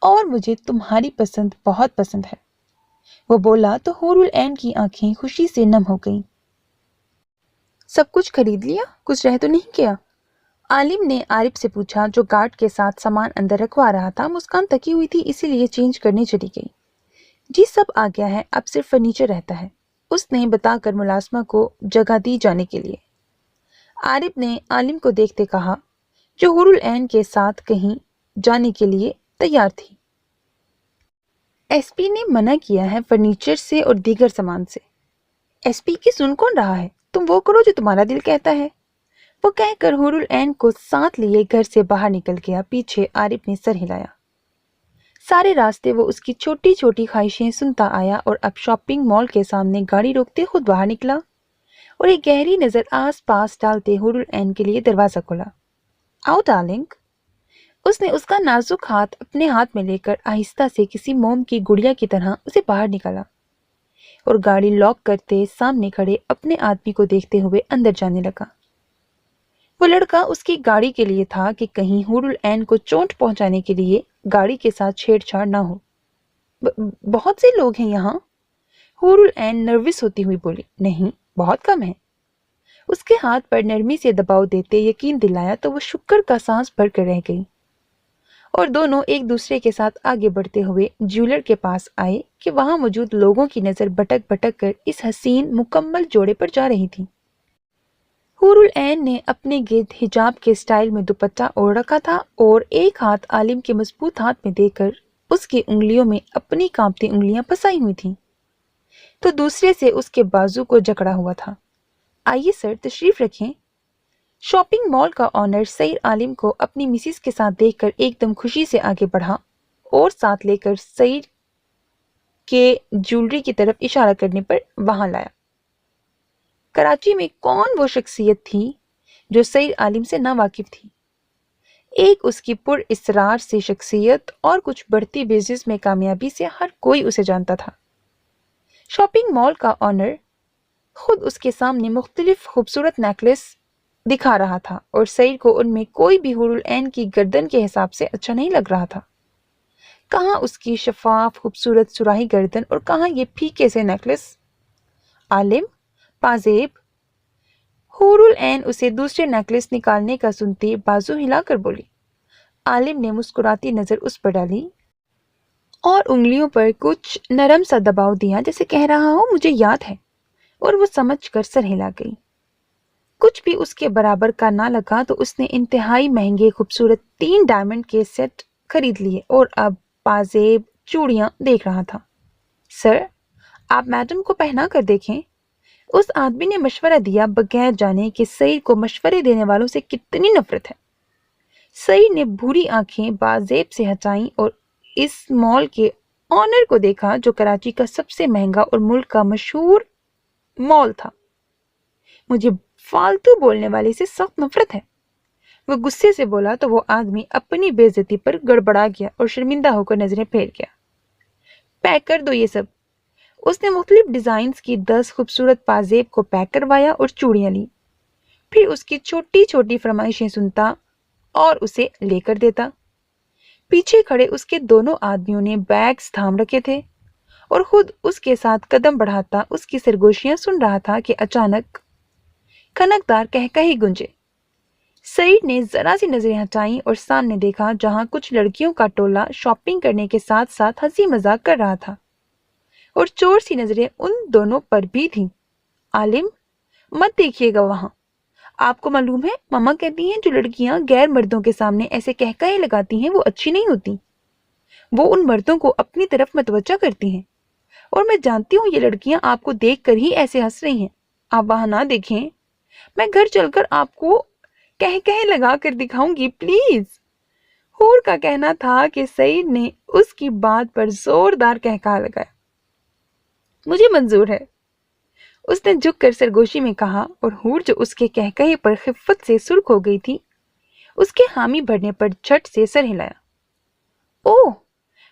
اور مجھے تمہاری پسند بہت پسند ہے، وہ بولا تو حور العین کی آنکھیں خوشی سے نم ہو گئیں۔ سب کچھ خرید لیا؟ کچھ رہ تو نہیں گیا؟ عالم نے عارف سے پوچھا جو گارڈ کے ساتھ سامان اندر رکھوا رہا تھا۔ مسکان تکی ہوئی تھی، اسی لیے چینج کرنے چلی گئی۔ جی سب آ گیا ہے، اب صرف فرنیچر رہتا ہے، اس نے بتا کر ملازمہ کو جگہ دی جانے کے لیے۔ عارف نے عالم کو دیکھتے کہا جو حور العین کے ساتھ کہیں جانے کے لیے تیار تھی۔ ایس پی نے منع کیا ہے فرنیچر سے اور دیگر سامان سے۔ ایس پی کی سن کون رہا ہے؟ تم وہ کرو جو تمہارا دل کہتا ہے، وہ کہہ کر حور العین کو ساتھ لیے گھر سے باہر نکل گیا۔ پیچھے عارف نے سر ہلایا۔ سارے راستے وہ اس کی چھوٹی چھوٹی خواہشیں سنتا آیا اور اب شاپنگ مال کے سامنے گاڑی روکتے خود باہر نکلا اور ایک گہری نظر آس پاس ڈالتے حور العین کے لیے دروازہ کھولا۔ آؤ ڈارلنگ۔ اس نے اس کا نازک ہاتھ اپنے ہاتھ میں لے کر آہستہ سے کسی موم کی گڑیا کی طرح اسے باہر نکالا اور گاڑی لاک کرتے سامنے کھڑے اپنے آدمی کو دیکھتے ہوئے اندر جانے لگا۔ وہ لڑکا اس کی گاڑی کے لیے تھا کہ کہیں حور العین کو چوٹ پہنچانے کے لیے گاڑی کے ساتھ چھیڑ چھاڑ نہ ہو۔ بہت سے لوگ ہیں یہاں؟ حور العین نروس ہوتی ہوئی بولی۔ نہیں، بہت کم ہے۔ اس کے ہاتھ پر نرمی سے دباؤ دیتے یقین دلایا تو وہ شکر کا سانس بھر کر رہ گئی اور دونوں ایک دوسرے کے ساتھ آگے بڑھتے ہوئے جیولر کے پاس آئے کہ وہاں موجود لوگوں کی نظر بھٹک بھٹک کر اس حسین مکمل جوڑے پر جا رہی تھی۔ حور العین نے اپنے گرد حجاب کے سٹائل میں دوپٹہ اوڑھ رکھا تھا اور ایک ہاتھ عالم کے مضبوط ہاتھ میں دے کر اس کی انگلیوں میں اپنی کانپتی انگلیاں پھنسائی ہوئی تھیں تو دوسرے سے اس کے بازو کو جکڑا ہوا تھا۔ آئیے سر، تشریف رکھیں۔ شاپنگ مال کا آنر سعید عالم کو اپنی مسز کے ساتھ دیکھ کر ایک دم خوشی سے آگے بڑھا اور ساتھ لے کر سعید کے جیولری کی طرف اشارہ کرنے پر وہاں لایا۔ کراچی میں کون وہ شخصیت تھی جو سعید عالم سے نا واقف تھی؟ ایک اس کی پر اسرار سی شخصیت اور کچھ بڑھتی بزنس میں کامیابی سے ہر کوئی اسے جانتا تھا۔ شاپنگ مال کا آنر خود اس کے سامنے مختلف خوبصورت نیکلس دکھا رہا تھا اور سعید کو ان میں کوئی بھی حور العین کی گردن کے حساب سے اچھا نہیں لگ رہا تھا۔ کہاں اس کی شفاف خوبصورت سراہی گردن اور کہاں یہ پھیکے سے نیکلس؟ عالم، پازیب۔ حور العین اسے دوسرے نیکلس نکالنے کا سنتے بازو ہلا کر بولی۔ عالم نے مسکراتی نظر اس پر ڈالی اور انگلیوں پر کچھ نرم سا دباؤ دیا جیسے کہہ رہا ہو مجھے یاد ہے، اور وہ سمجھ کر سر ہلا گئی۔ کچھ بھی اس کے برابر کا نہ لگا تو اس نے انتہائی مہنگے خوبصورت 3 ڈائمنڈ کے سیٹ خرید لیے اور اب پازیب چوڑیاں دیکھ رہا تھا۔ سر، آپ میڈم کو پہنا کر دیکھیں۔ اس آدمی نے مشورہ دیا بغیر جانے کہ سعید کو مشورے دینے والوں سے کتنی نفرت ہے۔ سعید نے بھوری آنکھیں بازیب سے ہٹائیں اور اس مال کے آنر کو دیکھا جو کراچی کا سب سے مہنگا اور ملک کا مشہور مال تھا۔ مجھے فالتو بولنے والے سے سخت نفرت ہے، وہ غصے سے بولا تو وہ آدمی اپنی بے عزتی پر گڑبڑا گیا اور شرمندہ ہو کر نظریں پھیر گیا۔ پیک کر دو یہ سب۔ اس نے مختلف ڈیزائنز کی 10 خوبصورت پازیب کو پیک کروایا اور چوڑیاں لی، پھر اس کی چھوٹی چھوٹی فرمائشیں سنتا اور اسے لے کر دیتا۔ پیچھے کھڑے اس کے دونوں آدمیوں نے بیگز تھام رکھے تھے اور خود اس کے ساتھ قدم بڑھاتا اس کی سرگوشیاں سن رہا تھا کہ اچانک کھنکدار کہکہے گونجے۔ سعید نے ذرا سی نظریں ہٹائیں اور سامنے دیکھا جہاں کچھ لڑکیوں کا ٹولہ شاپنگ کرنے کے ساتھ ساتھ ہنسی مذاق کر رہا تھا، اور چور سی نظریں ان دونوں پر بھی تھیں۔ عالم، مت دیکھیے گا وہاں، آپ کو معلوم ہے ماما کہتی ہیں جو لڑکیاں غیر مردوں کے سامنے ایسے کہکہے لگاتی ہیں وہ اچھی نہیں ہوتی، وہ ان مردوں کو اپنی طرف متوجہ کرتی ہیں، اور میں جانتی ہوں یہ لڑکیاں آپ کو دیکھ کر ہی ایسے ہنس رہی ہیں، آپ وہاں نہ دیکھیں، میں گھر چل کر آپ کو کہکہے لگا کر دکھاؤں گی پلیز۔ حور کا کہنا تھا کہ سعید نے اس کی بات پر زوردار کہکہا لگایا۔ مجھے منظور ہے، اس نے جھک کر سرگوشی میں کہا، اور حور جو اس کے کہکہے پر خفت سے سرخ ہو گئی تھی اس کے حامی بھرنے پر جھٹ سے سر ہلایا۔ اوہ،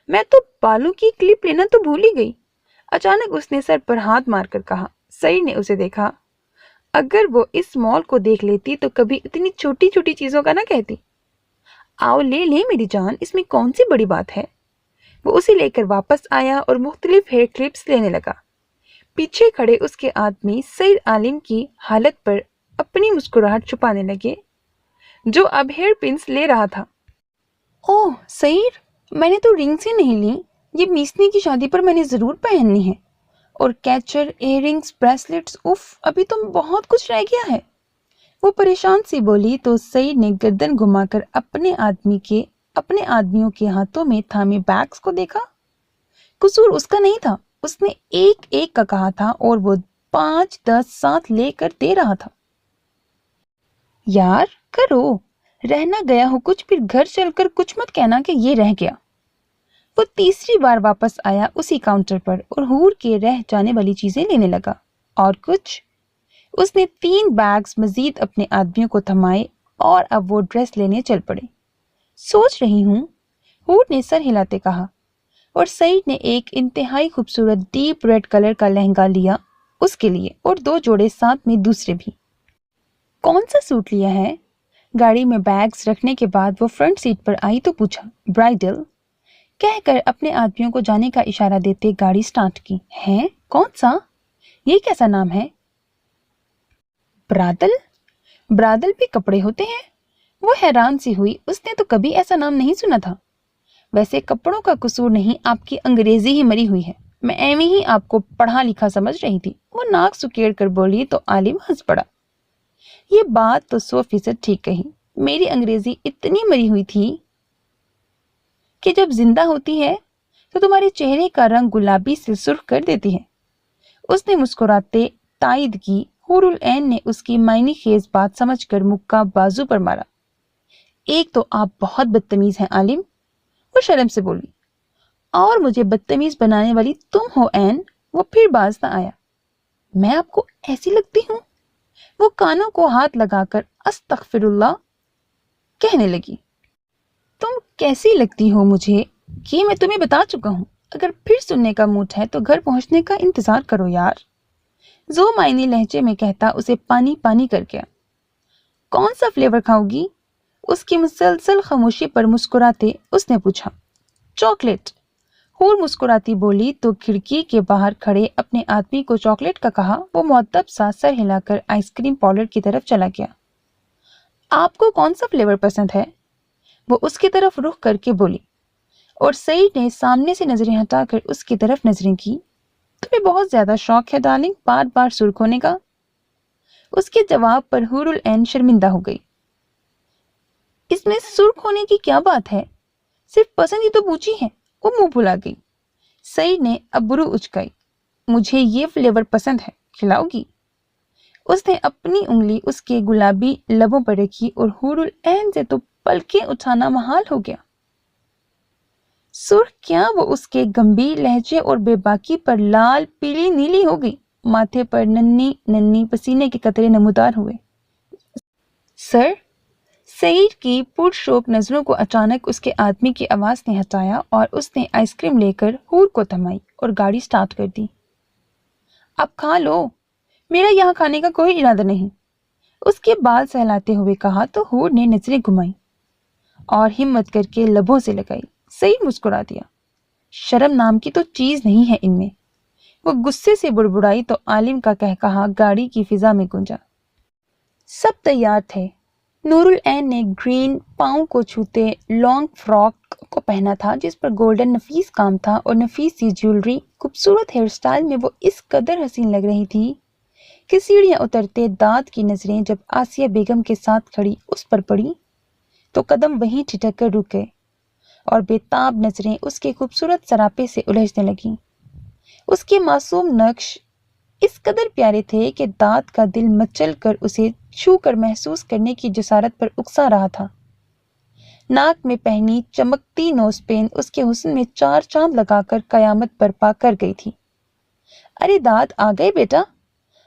میں تو بالوں کی کلپ لینا تو بھول ہی گئی۔ اچانک اس نے سر پر ہاتھ مار کر کہا۔ سعید نے اسے دیکھا، اگر وہ اس مال کو دیکھ لیتی تو کبھی اتنی چھوٹی چھوٹی چیزوں کا نہ کہتی۔ آؤ لے لیں میری جان، اس میں کون سی بڑی بات ہے۔ وہ اسے لے کر واپس آیا اور مختلف ہیئر کلپس لینے لگا۔ پیچھے کھڑے اس کے آدمی سعید عالم کی حالت پر اپنی مسکراہٹ چھپانے لگے جو اب ہیئر پنس لے رہا تھا۔ اوہ سعید، میں نے تو رنگ سے نہیں لی، یہ میسنی کی شادی پر میں نے ضرور پہننی ہے، اور catcher, year rungs, bracelets, if ابھی تو بہت کچھ رہ گیا ہے۔ وہ پریشان سی بولی تو سعید نے گردن گھما کر اپنے آدمیوں کے ہاتھوں میں تھامے بیگز کو دیکھا۔ قصور اس کا نہیں تھا، اس نے ایک ایک کا کہا تھا اور وہ 5-10 ساتھ لے کر دے رہا تھا۔ یار کرو، رہنا گیا ہو کچھ، پھر گھر چل کر کچھ مت کہنا کہ یہ رہ گیا۔ وہ تیسری بار واپس آیا اسی کاؤنٹر پر اور حور کے رہ جانے والی چیزیں لینے لگا۔ اور کچھ؟ اس نے 3 بیگز مزید اپنے آدمیوں کو تھمائے اور اب وہ ڈریس لینے چل پڑے۔ سوچ رہی ہوں، حور نے سر ہلاتے کہا، اور سعید نے ایک انتہائی خوبصورت ڈیپ ریڈ کلر کا لہنگا لیا اس کے لیے اور 2 جوڑے ساتھ میں دوسرے بھی۔ کون سا سوٹ لیا ہے؟ گاڑی میں بیگز رکھنے کے بعد وہ فرنٹ سیٹ پر آئی تو پوچھا۔ برائڈل، کہہ کر اپنے آدمیوں کو جانے کا اشارہ دیتے گاڑی سٹارٹ کی۔ ہے کون سا؟ یہ کیسا نام ہے؟ برادل؟ برادل بھی کپڑے ہوتے ہیں؟ وہ حیران سی ہوئی، اس نے تو کبھی ایسا نام نہیں سنا تھا۔ ویسے کپڑوں کا قصور نہیں، آپ کی انگریزی ہی مری ہوئی ہے، میں ایویں ہی آپ کو پڑھا لکھا سمجھ رہی تھی۔ وہ ناک سکیڑ کر بولی تو عالم ہنس پڑا۔ یہ بات تو 100% ٹھیک کہی، میری انگریزی اتنی مری ہوئی تھی کہ جب زندہ ہوتی ہے تو تمہارے چہرے کا رنگ گلابی سے سرخ کر دیتی ہے۔ اس نے مسکراتے تائید کی۔ حور العین نے اس کی معنی خیز بات سمجھ کر مکہ بازو پر مارا۔ ایک تو آپ بہت بدتمیز ہیں عالم، وہ شرم سے بولی، اور مجھے بدتمیز بنانے والی تم ہو عین۔ وہ پھر باز نہ آیا۔ میں آپ کو ایسی لگتی ہوں؟ وہ کانوں کو ہاتھ لگا کر استغفر اللہ کہنے لگی۔ تم کیسی لگتی ہو مجھے یہ میں تمہیں بتا چکا ہوں، اگر پھر سننے کا موڈ ہے تو گھر پہنچنے کا انتظار کرو یار، زو معنی لہجے میں کہتا اسے پانی پانی کر گیا۔ کون سا فلیور کھاؤ گی؟ اس کی مسلسل خاموشی پر مسکراتے اس نے پوچھا۔ چاکلیٹ، حور مسکراتی بولی تو کھڑکی کے باہر کھڑے اپنے آدمی کو چاکلیٹ کا کہا۔ وہ مؤدب سا سر ہلا کر آئس کریم پارلر کی طرف چلا گیا۔ آپ کو کون سا فلیور پسند ہے؟ وہ اس کی طرف رخ کر کے بولی، اور سعید نے سامنے سے نظریں ہٹا کر اس کی طرف نظریں کی۔ تمہیں بہت زیادہ شوق ہے ڈارلنگ بار بار سرخ ہونے کا۔ اس کے جواب پر حور العین شرمندہ ہو گئی۔ اس میں سرخ ہونے کی کیا بات ہے، صرف پسند ہی تو پوچھی ہے۔ وہ منہ بھلا گئی۔ سعید نے ابرو اچکائی۔ مجھے یہ فلیور پسند ہے، کھلاؤ گی؟ اس نے اپنی انگلی اس کے گلابی لبوں پر رکھی اور حور العین سے تو पलकें उठाना महाल हो गया। सुर्ख क्या वो उसके गंभीर लहजे और बेबाकी पर लाल पीली नीली हो गई। माथे पर नन्ही नन्ही पसीने के कतरे नमूदार हुए। सर, सईद की पुरशौक नजरों को अचानक उसके आदमी की आवाज ने हटाया और उसने आइसक्रीम लेकर हूर को थमाई और गाड़ी स्टार्ट कर दी। अब खा लो, मेरा यहाँ खाने का कोई इरादा नहीं, उसके बाल सहलाते हुए कहा तो हूर ने नजरें घुमाई और हिम्मत करके लबों से लगाई। सईद मुस्कुरा दिया। शर्म नाम की तो चीज नहीं है इनमें। वो गुस्से से बुड़बुड़ाई तो आलिम का कहकहा गाड़ी की फिजा में गूंजा। सब तैयार थे। नूरुल ऐन ने ग्रीन पाँव को छूते लॉन्ग फ्रॉक को पहना था जिस पर गोल्डन नफीस काम था और नफीस सी ज्वेलरी। खूबसूरत हेयर स्टाइल में वो इस कदर हसीन लग रही थी कि सीढ़ियां उतरते दाद की नजरें जब आसिया बेगम के साथ खड़ी उस पर पड़ी तो कदम वहीं ठिठक कर रुक गए और बेताब नजरें उसके खूबसूरत सरापे से उलझने लगीं। उसके मासूम नक्श इस कदर प्यारे थे कि दाद का दिल मचल कर उसे छू कर महसूस करने की जसारत पर उकसा रहा था। नाक में पहनी चमकती नोजपेन उसके हुस्न में चार चांद लगाकर कयामत बर्पा कर गई थी। अरे दाद, आ गए बेटा।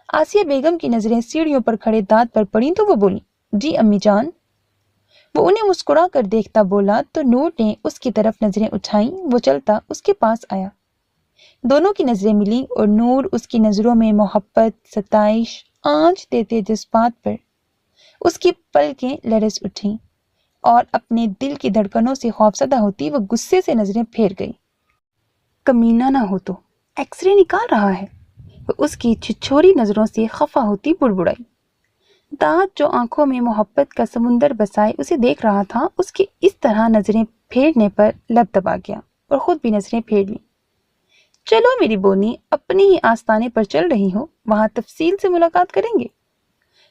आसिया बेगम की नजरें सीढ़ियों पर खड़े दाद पर पड़ी तो वो बोली, जी अम्मी जान। वो उन्हें मुस्कुरा कर देखता बोला तो नूर ने उसकी तरफ नजरें उठाई। वो चलता उसके पास आया। दोनों की नजरें मिली और नूर उसकी नजरों में मोहब्बत, सताइश, आंच देते जज्बात पर उसकी पलकें लरस उठी और अपने दिल की धड़कनों से खौफजदा होती वो गुस्से से नजरें फेर गई। कमीना ना हो तो एक्सरे निकाल रहा है, वो उसकी छिछोरी नजरों से खफा होती बुड़बुड़ाई। दाद जो आंखों में मोहब्बत का समुंदर बसाए उसे देख रहा था, उसकी इस तरह नजरें फेरने पर लब दबा गया और खुद भी नजरें फेर ली। चलो मेरी बोनी, अपने ही आस्ताने पर चल रही हो, वहां तफसील से मुलाकात करेंगे।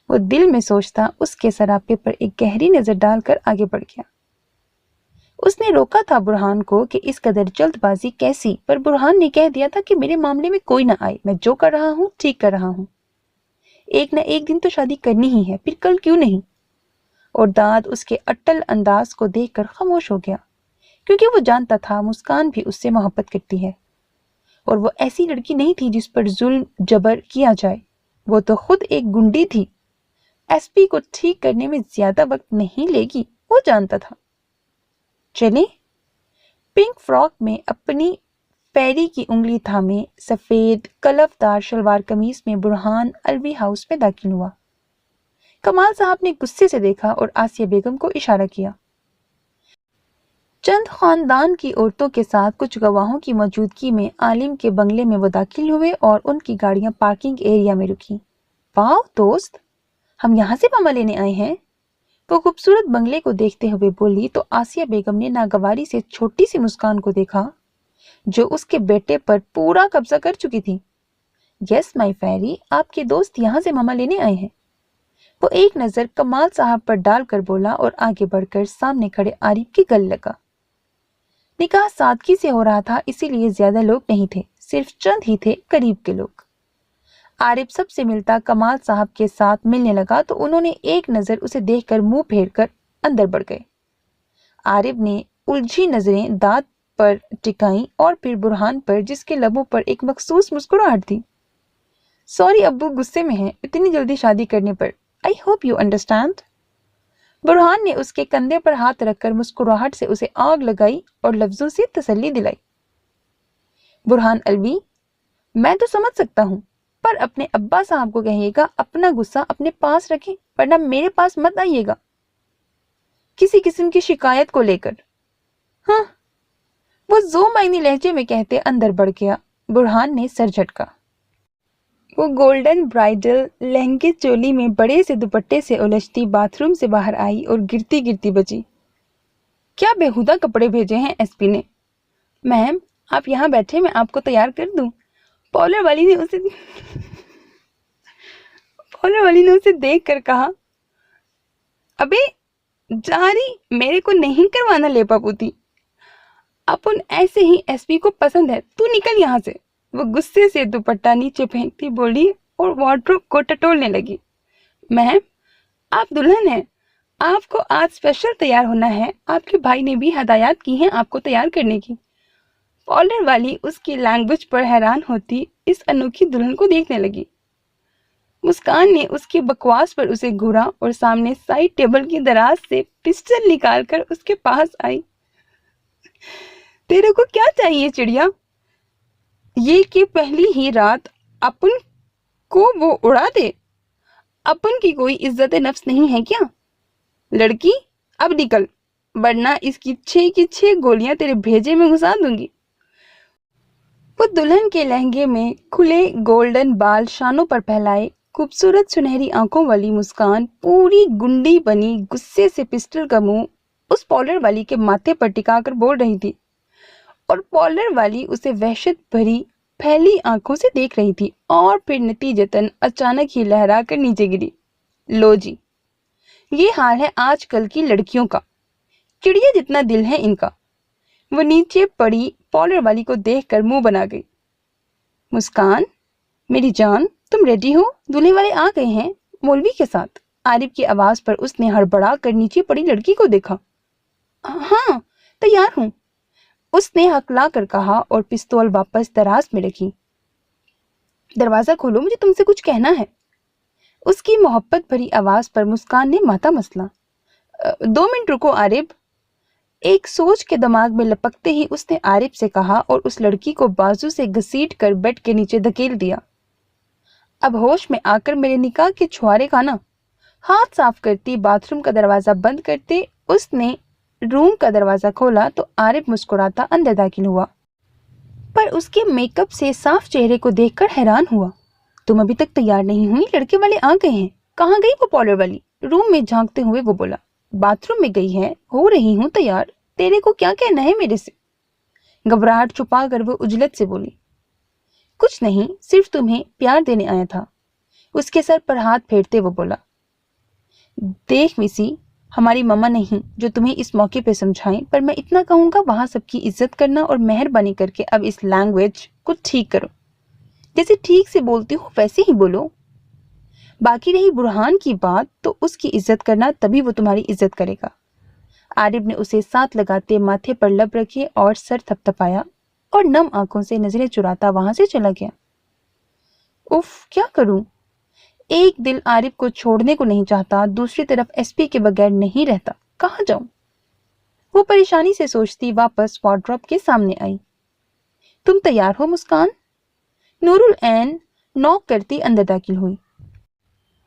वो दिल में सोचता उसके सरापे पर एक गहरी नजर डालकर आगे बढ़ गया। उसने रोका था बुरहान को कि इस कदर जल्दबाजी कैसी, पर बुरहान ने कह दिया था कि मेरे मामले में कोई ना आए, मैं जो कर रहा हूँ ठीक कर रहा हूँ। एक न एक दिन तो शादी करनी ही है, फिर कल क्यों नहीं। और दाद उसके अट्टल अंदाज को देखकर खामोश हो गया, क्योंकि वो जानता था मुस्कान भी उससे मोहब्बत करती है और वो ऐसी लड़की नहीं थी जिस पर जुल्म जबर किया जाए। वो तो खुद एक गुंडी थी। एसपी को ठीक करने में ज्यादा वक्त नहीं लेगी, वो जानता था। चले। पिंक फ्रॉक में अपनी पैरी की उंगली थामे सफेद कलफदार शलवार कमीज में बुरहान अलवी हाउस में दाखिल हुआ। कमाल साहब ने गुस्से से देखा और आसिया बेगम को इशारा किया। चंद खानदान की औरतों के साथ कुछ गवाहों की मौजूदगी में आलिम के बंगले में वो दाखिल हुए और उनकी गाड़ियां पार्किंग एरिया में रुकी। वाह दोस्त, हम यहाँ से मामा लेने आए हैं, वो खूबसूरत बंगले को देखते हुए बोली तो आसिया बेगम ने नागवारी से छोटी सी मुस्कान को देखा जो उसके बेटे पर पूरा कब्जा कर चुकी थी। यस माई फेरी, आपके दोस्त यहाँ से मामा लेने आए हैं। वो एक नजर कमाल साहब पर डालकर बोला और आगे बढ़कर सामने खड़े आरिफ के गले लगा। निकाह सादगी से हो रहा था, इसीलिए ज्यादा लोग नहीं थे, सिर्फ चंद ही थे करीब के लोग। आरिफ सबसे मिलता कमाल साहब के साथ मिलने लगा तो उन्होंने एक नजर उसे देखकर मुंह फेर कर अंदर बढ़ गए। आरिफ ने उलझी नजरें दाद पर टिकाई और फिर बुरहान पर जिसके लबों पर एक मखसूस मुस्कुराहट थी। सॉरी अब्बू, गुस्से में हैं इतनी जल्दी शादी करने पर। I hope you understand. Burhan ने उसके कंधे पर हाथ रखकर मुस्कुराहट से उसे आग लगाई और लफ्जों से तसल्ली दिलाई। बुरहान अलवी, मैं तो समझ सकता हूँ, पर अपने अब्बा साहब को कहिएगा अपना गुस्सा अपने पास रखें, वरना मेरे पास मत आइएगा किसी किस्म की शिकायत को लेकर। हाँ, वो जो मायनी लहजे में कहते अंदर बढ़ गया। बुरहान ने सर झटका। वो गोल्डन ब्राइडल लहंगे चोली में बड़े से दुपट्टे से उलझती बाथरूम से बाहर आई और गिरती गिरती बची, क्या बेहुदा कपड़े भेजे हैं एसपी ने। मैम आप यहाँ बैठे, मैं आपको तैयार कर दूं। पार्लर वाली ने उसे देख कर कहा, अबे जारी, मेरे को नहीं करवाना लेपापूती, अपन ऐसे ही एसपी को पसंद है, तू निकल यहाँ से। वो गुस्से से दुपट्टा नीचे फेंकती बोली और वार्डरोब को टटोलने लगी। मैम आप दुल्हन हैं, آپ کو آج اسپیشل تیار ہونا ہے، آپ کے بھائی نے بھی ہدایات کی ہیں آپ کو تیار کرنے کی۔ پارلر والی اس کی لینگویج پر حیران ہوتی اس انوکھی دلہن کو دیکھنے لگی۔ مسکان نے اس کی بکواس پر اسے گھورا اور سامنے سائڈ ٹیبل کی دراز سے پسٹل نکال کر اس کے پاس آئی۔ تیرے کو کیا چاہیے چڑیا؟ یہ کہ پہلی ہی رات اپن کو وہ اڑا دے؟ اپن کی کوئی عزت نفس نہیں ہے کیا؟ لڑکی اب نکل، ورنہ اس کی 6 گولیاں تیرے بھیجے میں گھسا دوں گی۔ وہ دلہن کے لہنگے میں کھلے گولڈن بال شانوں پر پھیلائے، خوبصورت سنہری آنکھوں والی مسکان پوری گنڈی بنی غصے سے پسٹل کا منہ اس پارلر والی کے ماتھے پر ٹکا کر بول رہی تھی، اور پارلر والی اسے وحشت بھری پھیلی آنکھوں سے دیکھ رہی تھی، اور پھر نتیجتاً اچانک ہی لہرا کر نیچے گری۔ لو جی، یہ حال ہے آج کل کی لڑکیوں کا، چڑیا جتنا دل ہے ان کا۔ وہ نیچے پڑی پارلر والی کو دیکھ کر منہ بنا گئی۔ مسکان میری جان، تم ریڈی ہو؟ دولہے والے آ گئے ہیں مولوی کے ساتھ۔ عارف کی آواز پر اس نے ہڑبڑا کر نیچے پڑی لڑکی کو دیکھا۔ ہاں تیار ہوں، اس نے ہکلا کر کہا اور پستول واپس دراز میں رکھی۔ دروازہ کھولو، مجھے تم سے کچھ کہنا ہے۔ اس کی محبت بھری آواز پر مسکان نے ماتھا مسلا۔ 2 منٹ رکو عارف، ایک سوچ کے دماغ میں لپکتے ہی اس نے عارف سے کہا اور اس لڑکی کو بازو سے گھسیٹ کر بیڈ کے نیچے دھکیل دیا۔ اب ہوش میں آ کر میرے نکاح کے چھوارے کھانا۔ ہاتھ صاف کرتی باتھ روم کا دروازہ بند کرتے اس نے روم کا دروازہ کھولا تو عارف مسکراتا اندر داخل ہوا، پر اس کے میک اپ سے صاف چہرے کو دیکھ کر حیران ہوا۔ تم ابھی تک تیار نہیں ہوئی؟ لڑکے والے آ گئے ہیں۔ کہاں گئی وہ پارلر والی؟ روم میں جھانکتے ہوئے وہ بولا۔ باتھ روم میں گئی ہے، ہو رہی ہوں تیار۔ تیرے کو کیا کہنا ہے میرے سے؟ گھبراہٹ چھپا کر وہ عجلت سے بولی۔ کچھ نہیں، صرف تمہیں پیار دینے آیا تھا۔ اس کے سر پر ہاتھ پھیرتے وہ بولا۔ دیکھ ویسی، ہماری ماما نہیں جو تمہیں اس موقع پہ سمجھائیں، پر میں اتنا کہوں گا وہاں سب کی عزت کرنا، اور مہربانی کر کے اب اس لینگویج کو ٹھیک کرو۔ جیسے ٹھیک سے بولتی ہو ویسے ہی بولو۔ باقی رہی برہان کی بات، تو اس کی عزت کرنا، تبھی وہ تمہاری عزت کرے گا۔ عارف نے اسے ساتھ لگاتے ماتھے پر لب رکھے اور سر تھپ تھپایا اور نم آنکھوں سے نظریں چراتا وہاں سے چلا گیا۔ اف، کیا کروں؟ ایک دل عارف کو چھوڑنے کو نہیں چاہتا، دوسری طرف ایس پی کے بغیر نہیں رہتا، کہاں جاؤں؟ وہ پریشانی سے سوچتی واپس وارڈروب کے سامنے آئی۔ تم تیار ہو مسکان؟ نور العین نوک کرتی اندر داخل ہوئی۔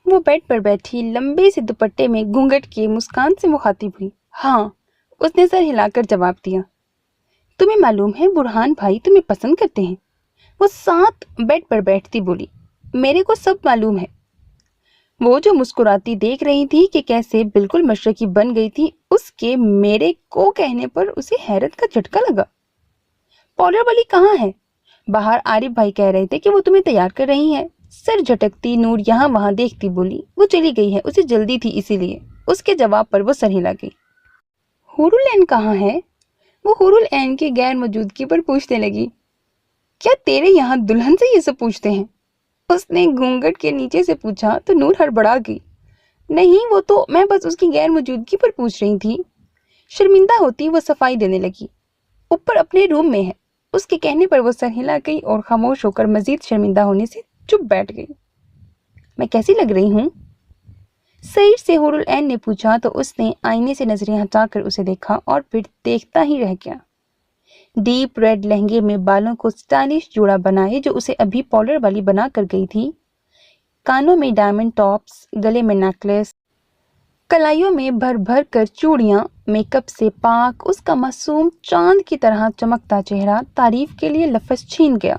وہ بیڈ پر بیٹھی لمبے سے دوپٹے میں گھونگھٹ کے مسکان سے مخاطب ہوئی۔ ہاں، اس نے سر ہلا کر جواب دیا۔ تمہیں معلوم ہے برہان بھائی تمہیں پسند کرتے ہیں؟ وہ ساتھ بیڈ پر بیٹھتی بولی۔ میرے کو سب معلوم ہے۔ وہ جو مسکراتی دیکھ رہی تھی کہ کیسے بالکل مشرقی بن گئی تھی، اس کے میرے کو کہنے پر اسے حیرت کا جھٹکا لگا۔ پارلر والی کہاں ہے؟ باہر عارف بھائی کہہ رہے تھے کہ وہ تمہیں تیار کر رہی ہیں۔ سر جھٹکتی نور یہاں وہاں دیکھتی بولی۔ وہ چلی گئی ہے، اسے جلدی تھی اسی لیے۔ اس کے جواب پر وہ سر ہلا گئی۔ حور العین کہاں ہے؟ وہ حور العین کی غیر موجودگی پر پوچھنے لگی۔ کیا تیرے یہاں دلہن سے یہ سب پوچھتے ہیں؟ اس نے گھونگھٹ کے نیچے سے پوچھا تو نور ہڑبڑا گئی۔ نہیں، وہ تو میں بس اس کی غیر موجودگی پر پوچھ رہی تھی۔ شرمندہ ہوتی وہ صفائی دینے لگی۔ اوپر اپنے روم میں ہے۔ اس کے کہنے پر وہ سر ہلا گئی اور خاموش ہو کر مزید شرمندہ ہونے سے چپ بیٹھ گئی۔ میں کیسی لگ رہی ہوں؟ سعید سے حور العین نے پوچھا تو اس نے آئینے سے نظریں ہٹا کر اسے دیکھا اور پھر دیکھتا ہی رہ گیا۔ ڈیپ ریڈ لہنگے میں بالوں کو سٹائلش جوڑا بنائے جو اسے ابھی پارلر والی بنا کر گئی تھی، کانوں میں ڈائمنڈ ٹاپس، گلے میں نیکلیس، کلائیوں میں بھر بھر کر چوڑیاں، میک اپ سے پاک اس کا معصوم چاند کی طرح چمکتا چہرہ تعریف کے لیے لفظ چھین گیا۔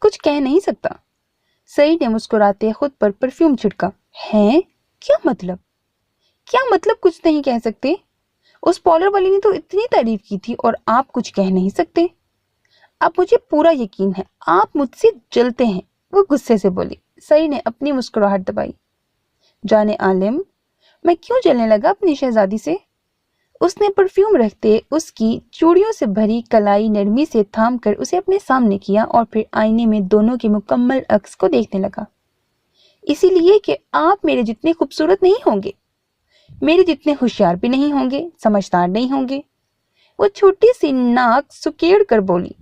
کچھ کہہ نہیں سکتا۔ سعید نے مسکراتے خود پر پرفیوم چھڑکا۔ ہیں؟ کیا مطلب؟ کیا مطلب کچھ نہیں کہہ سکتے؟ اس پارلر والی نے تو اتنی تعریف کی تھی اور آپ کچھ کہہ نہیں سکتے؟ اب مجھے پورا یقین ہے آپ مجھ سے جلتے ہیں، وہ غصے سے بولی۔ سعید نے اپنی مسکراہٹ دبائی۔ جانے عالم، میں کیوں جلنے لگا اپنی شہزادی سے؟ اس نے پرفیوم رکھتے اس کی چوڑیوں سے بھری کلائی نرمی سے تھام کر اسے اپنے سامنے کیا اور پھر آئینے میں دونوں کے مکمل عکس کو دیکھنے لگا۔ اسی لیے کہ آپ میرے جتنے خوبصورت نہیں ہوں گے۔ मेरे जितने होशियार भी नहीं होंगे, समझदार नहीं होंगे। वो छोटी सी नाक सुकेड़ कर बोली,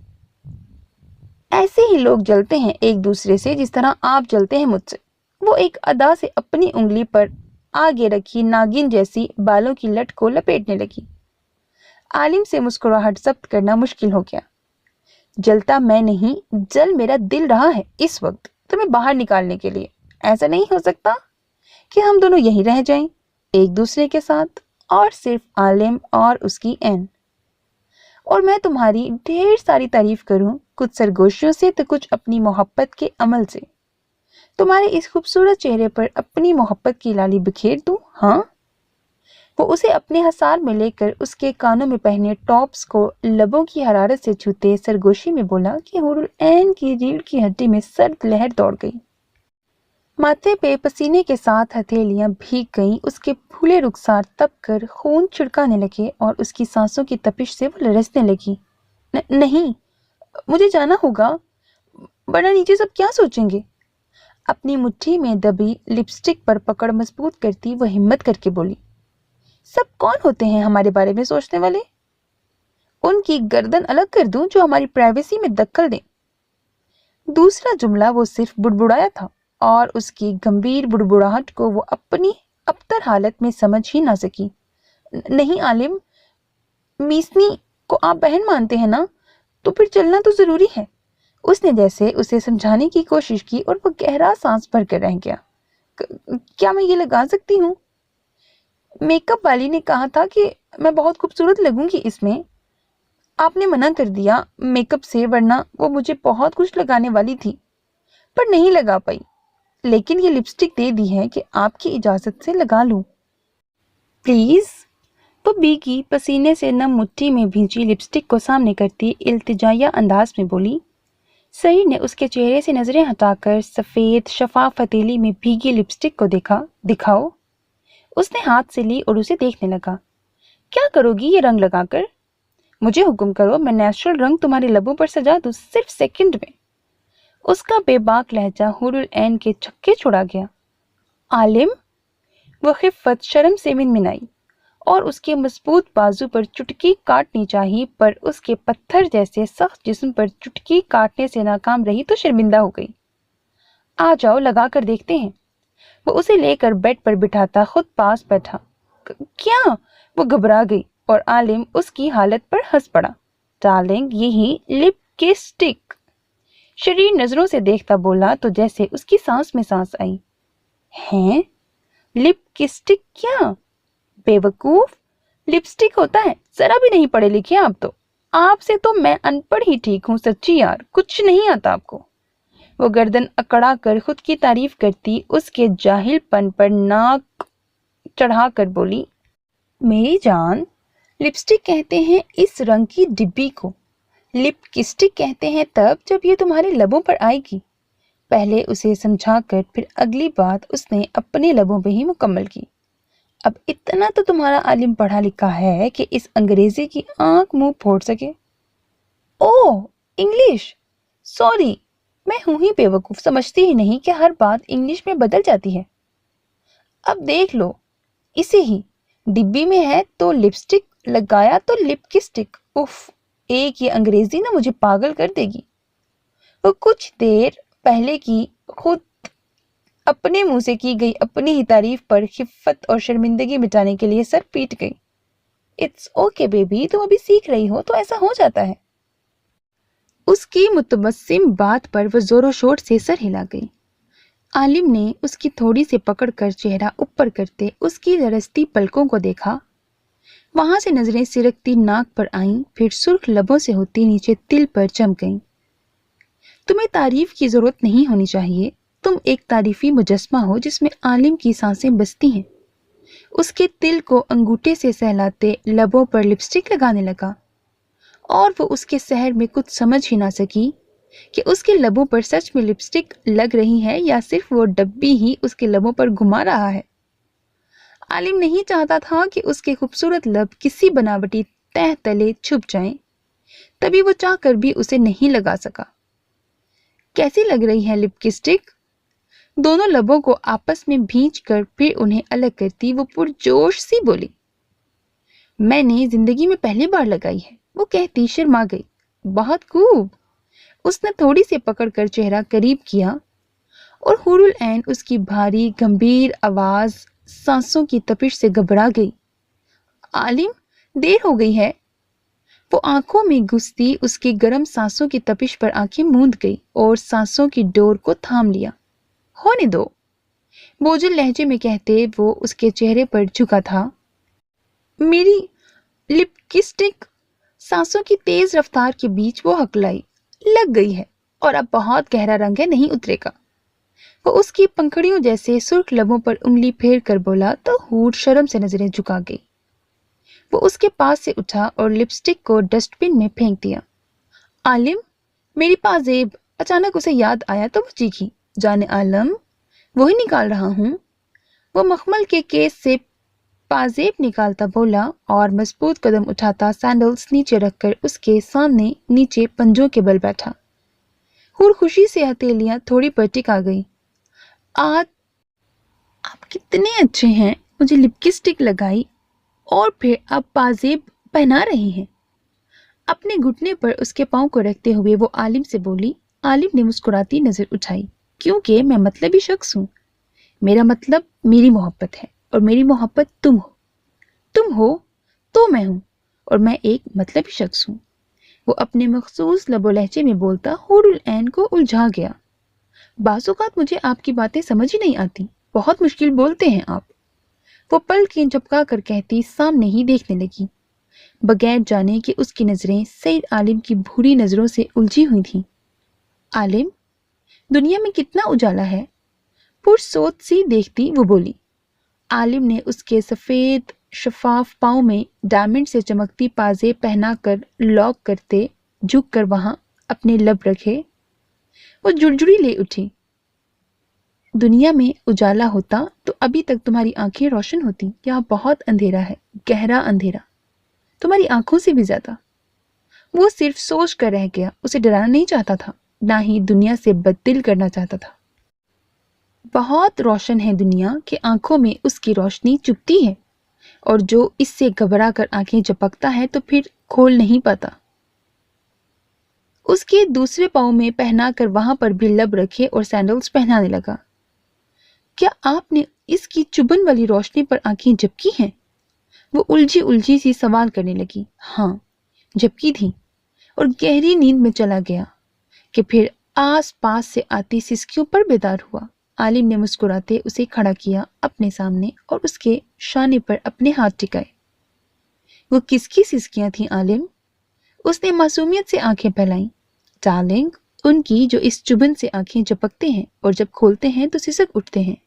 ऐसे ही लोग जलते हैं एक दूसरे से जिस तरह आप जलते हैं मुझसे। वो एक अदा से अपनी उंगली पर आगे रखी नागिन जैसी बालों की लट को लपेटने लगी। आलिम से मुस्कुराहट जब्त करना मुश्किल हो गया। जलता मैं नहीं, जल मेरा दिल रहा है इस वक्त तुम्हें बाहर निकालने के लिए। ऐसा नहीं हो सकता कि हम दोनों यहीं रह जाएं, एक दूसरे के साथ, और सिर्फ आलिम और उसकी एन। और मैं तुम्हारी ढेर सारी तारीफ करूं, कुछ सरगोशियों से तो कुछ अपनी मोहब्बत के अमल से। तुम्हारे इस खूबसूरत चेहरे पर अपनी मोहब्बत की लाली बिखेर दूं। हाँ, वो उसे अपने हसार में लेकर उसके कानों में पहने टॉप्स को लबों की हरारत से छूते सरगोशी में बोला कि हुरुल ऐन की रीढ़ की हड्डी में सर्द लहर दौड़ गई। माथे पे पसीने के साथ हथेलियां भीग गईं, उसके फूले रुखसार तप कर खून छिड़काने लगे और उसकी सांसों की तपिश से वो लरसने लगी। नहीं, मुझे जाना होगा, वरना नीचे सब क्या सोचेंगे। अपनी मुट्ठी में दबी लिपस्टिक पर पकड़ मजबूत करती वो हिम्मत करके बोली, सब कौन होते हैं हमारे बारे में सोचने वाले? उनकी गर्दन अलग कर दूं जो हमारी प्राइवेसी में दखल दें। दूसरा जुमला वो सिर्फ बुड़बुड़ाया था और उसकी गंभीर बुड़बुड़ाहट को वो अपनी अबतर हालत में समझ ही ना सकी। नहीं आलिम, मीसनी को आप बहन मानते हैं ना, तो फिर चलना तो जरूरी है। उसने जैसे उसे समझाने की कोशिश की और वो गहरा सांस भर कर रह गया। क्या मैं ये लगा सकती हूँ? मेकअप वाली ने कहा था कि मैं बहुत खूबसूरत लगूंगी इसमें। आपने मना कर दिया मेकअप से, वरना वो मुझे बहुत कुछ लगाने वाली थी, पर नहीं लगा पाई। लेकिन ये लिपस्टिक दे दी है कि आपकी इजाजत से लगा लूं। प्लीज। वो भीगी पसीने से नम मुट्ठी में भींची लिपस्टिक को सामने करती इल्तिजाया अंदाज में बोली। सईद ने उसके चेहरे से नजरें हटाकर सफेद शफाफ हथेली में भीगी लिपस्टिक को देखा। दिखाओ। उसने हाथ से ली और उसे देखने लगा। क्या करोगी ये रंग लगाकर? मुझे हुक्म करो, मैं नेचुरल रंग तुम्हारे लबों पर सजा दूं सिर्फ सेकंड में। उसका बेबाक लहजा हुरुल ऐन के छक्के छुड़ा गया। आलिम, वो खिफ़त शर्म से मिनमिनाई और उसके मजबूत बाजू पर चुटकी काटनी चाहिए, पर उसके पत्थर जैसे सख्त जिस्म पर चुटकी काटने से नाकाम रही तो शर्मिंदा हो गई। आ जाओ, लगा कर देखते हैं। वो उसे लेकर बेड पर बिठाता खुद पास बैठा। क्या? वो घबरा गई और आलिम उसकी हालत पर हंस पड़ा। डार्लिंग, यही लिप की स्टिक। शरीर नजरों से देखता बोला तो जैसे उसकी सांस में सांस आई। हैं? लिप की स्टिक क्या? बेवकूफ, लिपस्टिक होता है। जरा भी नहीं पढ़े लिखे आप तो। आपसे तो मैं अनपढ़ ही ठीक हूँ, सच्ची यार, कुछ नहीं आता आपको। वो गर्दन अकड़ा कर खुद की तारीफ करती उसके जाहिलपन पर नाक चढ़ाकर बोली, मेरी जान, लिपस्टिक कहते हैं इस रंग की डिब्बी को। लिपस्टिक कहते हैं तब जब ये तुम्हारे लबों पर आएगी। पहले उसे समझाकर फिर अगली बात उसने अपने लबों पे ही मुकम्मल की। अब इतना तो तुम्हारा आलिम पढ़ा लिखा है कि इस अंग्रेजी की आंख मुंह फोड़ सके। ओह, इंग्लिश, सॉरी, मैं हूं ही बेवकूफ, समझती ही नहीं कि हर बात इंग्लिश में बदल जाती है। अब देख लो, इसे ही डिब्बी में है तो लिपस्टिक, लगाया तो लिप की स्टिक। उफ, एक ये अंग्रेजी ना मुझे पागल कर देगी। वो कुछ देर पहले की खुद अपने मुंह से की गई अपनी ही तारीफ पर खिफ़त और शर्मिंदगी मिटाने के लिए सर पीट गई। इट्स ओके बेबी, तुम अभी सीख रही हो तो ऐसा हो जाता है। उसकी मुतबस्सिम बात पर वह जोरों शोर से सर हिला गई। आलिम ने उसकी थोड़ी सी पकड़कर चेहरा ऊपर करते उसकी लरसती पलकों को देखा। वहां से नजरें सिरकती नाक पर आईं, फिर सुर्ख लबों से होती नीचे तिल पर जम गईं। तुम्हें तारीफ की जरूरत नहीं होनी चाहिए। तुम एक तारीफी मुजस्मा हो जिसमें आलिम की सांसें बसती हैं। उसके तिल को अंगूठे से सहलाते लबों पर लिपस्टिक लगाने लगा और वो उसके सहर में कुछ समझ ही ना सकी कि उसके लबों पर सच में लिपस्टिक लग रही है या सिर्फ वो डब्बी ही उसके लबों पर घुमा रहा है। आलिम नहीं चाहता था कि उसके खूबसूरत लब किसी बनावटी तह तले छुप जाएं, तभी वो चाहकर भी उसे नहीं लगा सका। कैसी लग रही है लिप की स्टिक? दोनों लबों को आपस में भींच कर फिर उन्हें अलग करती वो पुरजोश सी बोली, मैंने जिंदगी में पहली बार लगाई है। वो कहती शर्मा गई। बहुत खूब। उसने थोड़ी सी पकड़कर चेहरा करीब किया और हुरुल ऐन उसकी भारी गंभीर आवाज सांसों की तपिश से घबरा गई। आलिम, देर हो गई है। वो आंखों में घुसती उसकी गर्म सांसों की तपिश पर आंखें मूंद गई और सांसों की डोर को थाम लिया। होने दो, बोझिल लहजे में कहते वो उसके चेहरे पर झुका था। मेरी लिपस्टिक। सांसों की तेज रफ्तार के बीच वो हकलाई। लग गई है और अब बहुत गहरा रंग है, नहीं उतरेगा। वो उसकी पंखड़ियों जैसे सुर्ख लबों पर उंगली फेर कर बोला तो हूर शर्म से नजरें झुका गई। वो उसके पास से उठा और लिपस्टिक को डस्टबिन में फेंक दिया। आलिम, मेरी पाजेब। अचानक उसे याद आया तो वो चीखी, जाने आलम, वही निकाल रहा हूं। वो मखमल के केस से पाजेब निकालता बोला और मजबूत कदम उठाता सैंडल्स नीचे रखकर उसके सामने नीचे पंजों के बल बैठा। हूर खुशी से हथेलियां थोड़ी पर टिका गई। आज आप कितने अच्छे हैं। मुझे लिपस्टिक लगाई और फिर आप पाजेब पहना रही हैं। अपने घुटने पर उसके पांव को रखते हुए वो आलिम से बोली। आलिम ने मुस्कुराती नजर उठाई, क्योंकि मैं मतलबी शख्स हूं। मेरा मतलब मेरी मोहब्बत है और मेरी मोहब्बत तुम हो। तुम हो तो मैं हूं और मैं एक मतलबी शख्स हूं। वो अपने मखसूस लबो लहजे में बोलता हुरुल ऐन को उलझा गया। बाज़ औक़ात मुझे आपकी बातें समझ ही नहीं आती, बहुत मुश्किल बोलते हैं आप। वो पलकें झपका कर कहती सामने ही देखने लगी, बगैर जाने कि उसकी नजरें सईद आलिम की भूरी नजरों से उलझी हुई थीं। आलिम, दुनिया में कितना उजाला है। पुरसोच सी देखती वो बोली। आलिम ने उसके सफेद शफाफ पाँव में डायमंड से चमकती पाजे पहनाकर लॉक करते झुक कर वहां अपने लब रखे। वो जुड़जुड़ी ले उठी। दुनिया में उजाला होता तो अभी तक तुम्हारी आंखें रोशन होती। यहाँ बहुत अंधेरा है, गहरा अंधेरा, तुम्हारी आंखों से भी ज्यादा। वो सिर्फ सोच कर रह गया। उसे डराना नहीं चाहता था, ना ही दुनिया से बददिल करना चाहता था। बहुत रोशन है दुनिया के आंखों में उसकी रोशनी चुभती है, और जो इससे घबरा कर आंखें झपकता है तो फिर खोल नहीं पाता। उसके दूसरे पाँव में पहना कर वहां पर भी लब रखे और सैंडल्स पहनाने लगा। क्या आपने इसकी चुभन वाली रोशनी पर आंखें झपकी हैं? वो उलझी उलझी सी सवाल करने लगी। हाँ, झपकी थी और गहरी नींद में चला गया कि फिर आस पास से आती सिसकियों पर बेदार हुआ। आलिम ने मुस्कुराते उसे खड़ा किया अपने सामने और उसके शाने पर अपने हाथ टिकाए। वो किसकी सिसकियां थीं आलिम? उसने मासूमियत से आंखें फैलाई। डार्लिंग, उनकी जो इस चुभन से आंखें झपकते हैं और जब खोलते हैं तो सिसक उठते हैं।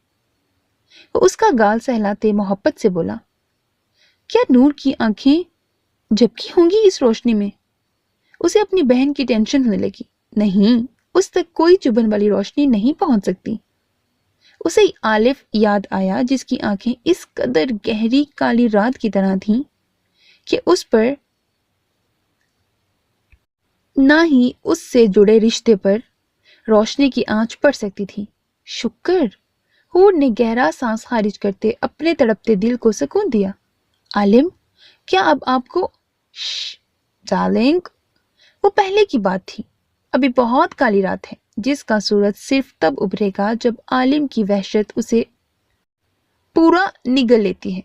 वो उसका गाल सहलाते मोहब्बत से बोला, क्या नूर की आंखें झपकी होंगी इस रोशनी में? उसे अपनी बहन की टेंशन होने लगी। नहीं, उस तक कोई चुभन वाली रोशनी नहीं पहुंच सकती। उसे आलिफ याद आया जिसकी आंखें इस कदर गहरी काली रात की तरह थीं कि उस पर ना ही उससे जुड़े रिश्ते पर रोशनी की आंच पड़ सकती थी। शुक्र। हूर ने गहरा सांस खारिज करते अपने तड़पते दिल को सुकून दिया। आलिम, क्या अब आपको? डार्लिंग, वो पहले की बात थी। अभी बहुत काली रात है जिसका सूरज सिर्फ तब उभरेगा जब आलिम की वहशत उसे पूरा निगल लेती है।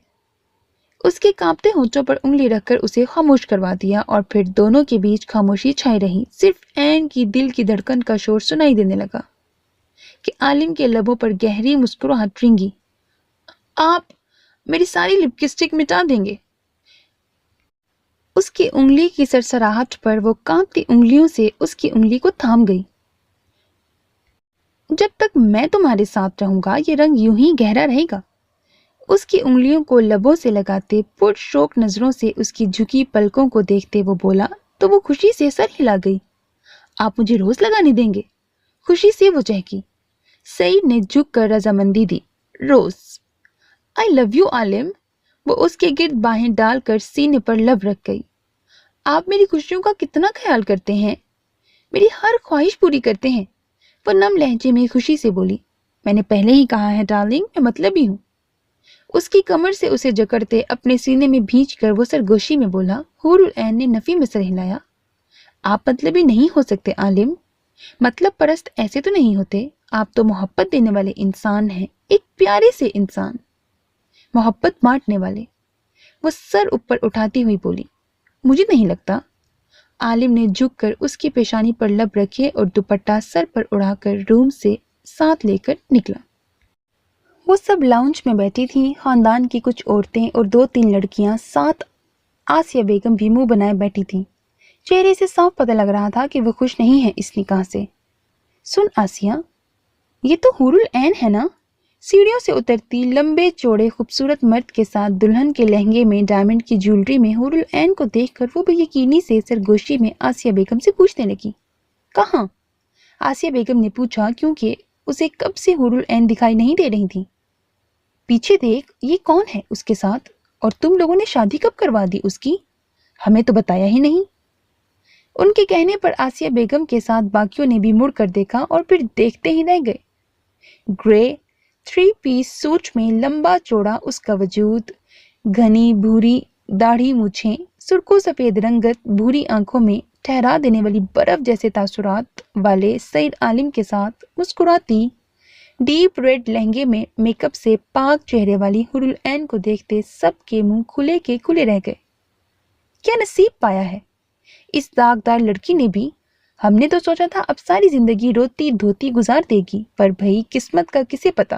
उसके कांपते होंठों पर उंगली रखकर उसे खामोश करवा दिया और फिर दोनों के बीच खामोशी छाई रही। सिर्फ ऐन की दिल की धड़कन का शोर सुनाई देने लगा कि आलिम के लबों पर गहरी मुस्कुराहट रेंगी। आप मेरी सारी लिपस्टिक मिटा देंगे? उसकी उंगली की सरसराहट पर वो कांपती उंगलियों से उसकी उंगली को थाम गई। जब तक मैं तुम्हारे साथ रहूंगा ये रंग यूं ही गहरा रहेगा। उसकी उंगलियों को लबों से लगाते पुरशौक नजरों से उसकी झुकी पलकों को देखते वो बोला तो वो खुशी से सर हिला गई। आप मुझे रोज लगाने देंगे? खुशी से वो चहकी। सईद ने झुक कर रजामंदी दी। रोज। आई लव यू आलिम। वो उसके गिर्द बाहें डालकर सीने पर लब रख गई। आप मेरी खुशियों का कितना ख्याल करते हैं, मेरी हर ख्वाहिश पूरी करते हैं। वो नम लहजे में खुशी से बोली। میں نے پہلے ہی کہا ہے ڈارلنگ، میں مطلبی ہوں۔ اس کی کمر سے اسے جکڑتے اپنے سینے میں بھینچ کر وہ سرگوشی میں بولا۔ حور العین نے نفی میں سر ہلایا۔ آپ مطلبی نہیں ہو سکتے عالم، مطلب پرست ایسے تو نہیں ہوتے، آپ تو محبت دینے والے انسان ہیں، ایک پیارے سے انسان، محبت بانٹنے والے۔ وہ سر اوپر اٹھاتی ہوئی بولی۔ مجھے نہیں لگتا۔ عالم نے جھک کر اس کی پیشانی پر لب رکھے اور دوپٹہ سر پر اڑا کر روم سے ساتھ لے کر نکلا۔ وہ سب لاؤنج میں بیٹھی تھیں، خاندان کی کچھ عورتیں اور 2-3 لڑکیاں، ساتھ آسیہ بیگم بھی منہ بنائے بیٹھی تھیں۔ چہرے سے صاف پتہ لگ رہا تھا کہ وہ خوش نہیں ہے اس نکاح سے۔ سن آسیہ، یہ تو حور العین ہے نا؟ سیڑھیوں سے اترتی لمبے چوڑے خوبصورت مرد کے ساتھ دلہن کے لہنگے میں ڈائمنڈ کی جیولری میں حور العین کو دیکھ کر وہ بے یقینی سے سرگوشی میں آسیہ بیگم سے پوچھنے لگی۔ کہاں؟ آسیہ بیگم نے پوچھا، کیونکہ اسے کب سے حور العین دکھائی نہیں دے رہی تھی۔ پیچھے دیکھ، یہ کون ہے اس کے ساتھ؟ اور تم لوگوں نے شادی کب کروا دی اس کی؟ ہمیں تو بتایا ہی نہیں۔ ان کے کہنے پر آسیہ بیگم کے ساتھ باقیوں نے بھی مڑ کر دیکھا اور پھر دیکھتے ہی رہ گئے۔ گرے 3 پیس سوٹ میں لمبا چوڑا اس کا وجود، گھنی بھوری داڑھی مونچھیں، سرخ و سفید رنگت، بھوری آنکھوں میں ٹھہرا دینے والی برف جیسے تاثرات والے سید عالم کے ساتھ مسکراتی ڈیپ ریڈ لہنگے میں میک اپ سے پاک چہرے والی حور العین کو دیکھتے سب کے منہ کھلے کے کھلے رہ گئے۔ کیا نصیب پایا ہے اس داغدار لڑکی نے بھی۔ ہم نے تو سوچا تھا اب ساری زندگی روتی دھوتی گزار دے گی، پر بھئی قسمت کا کسے پتا۔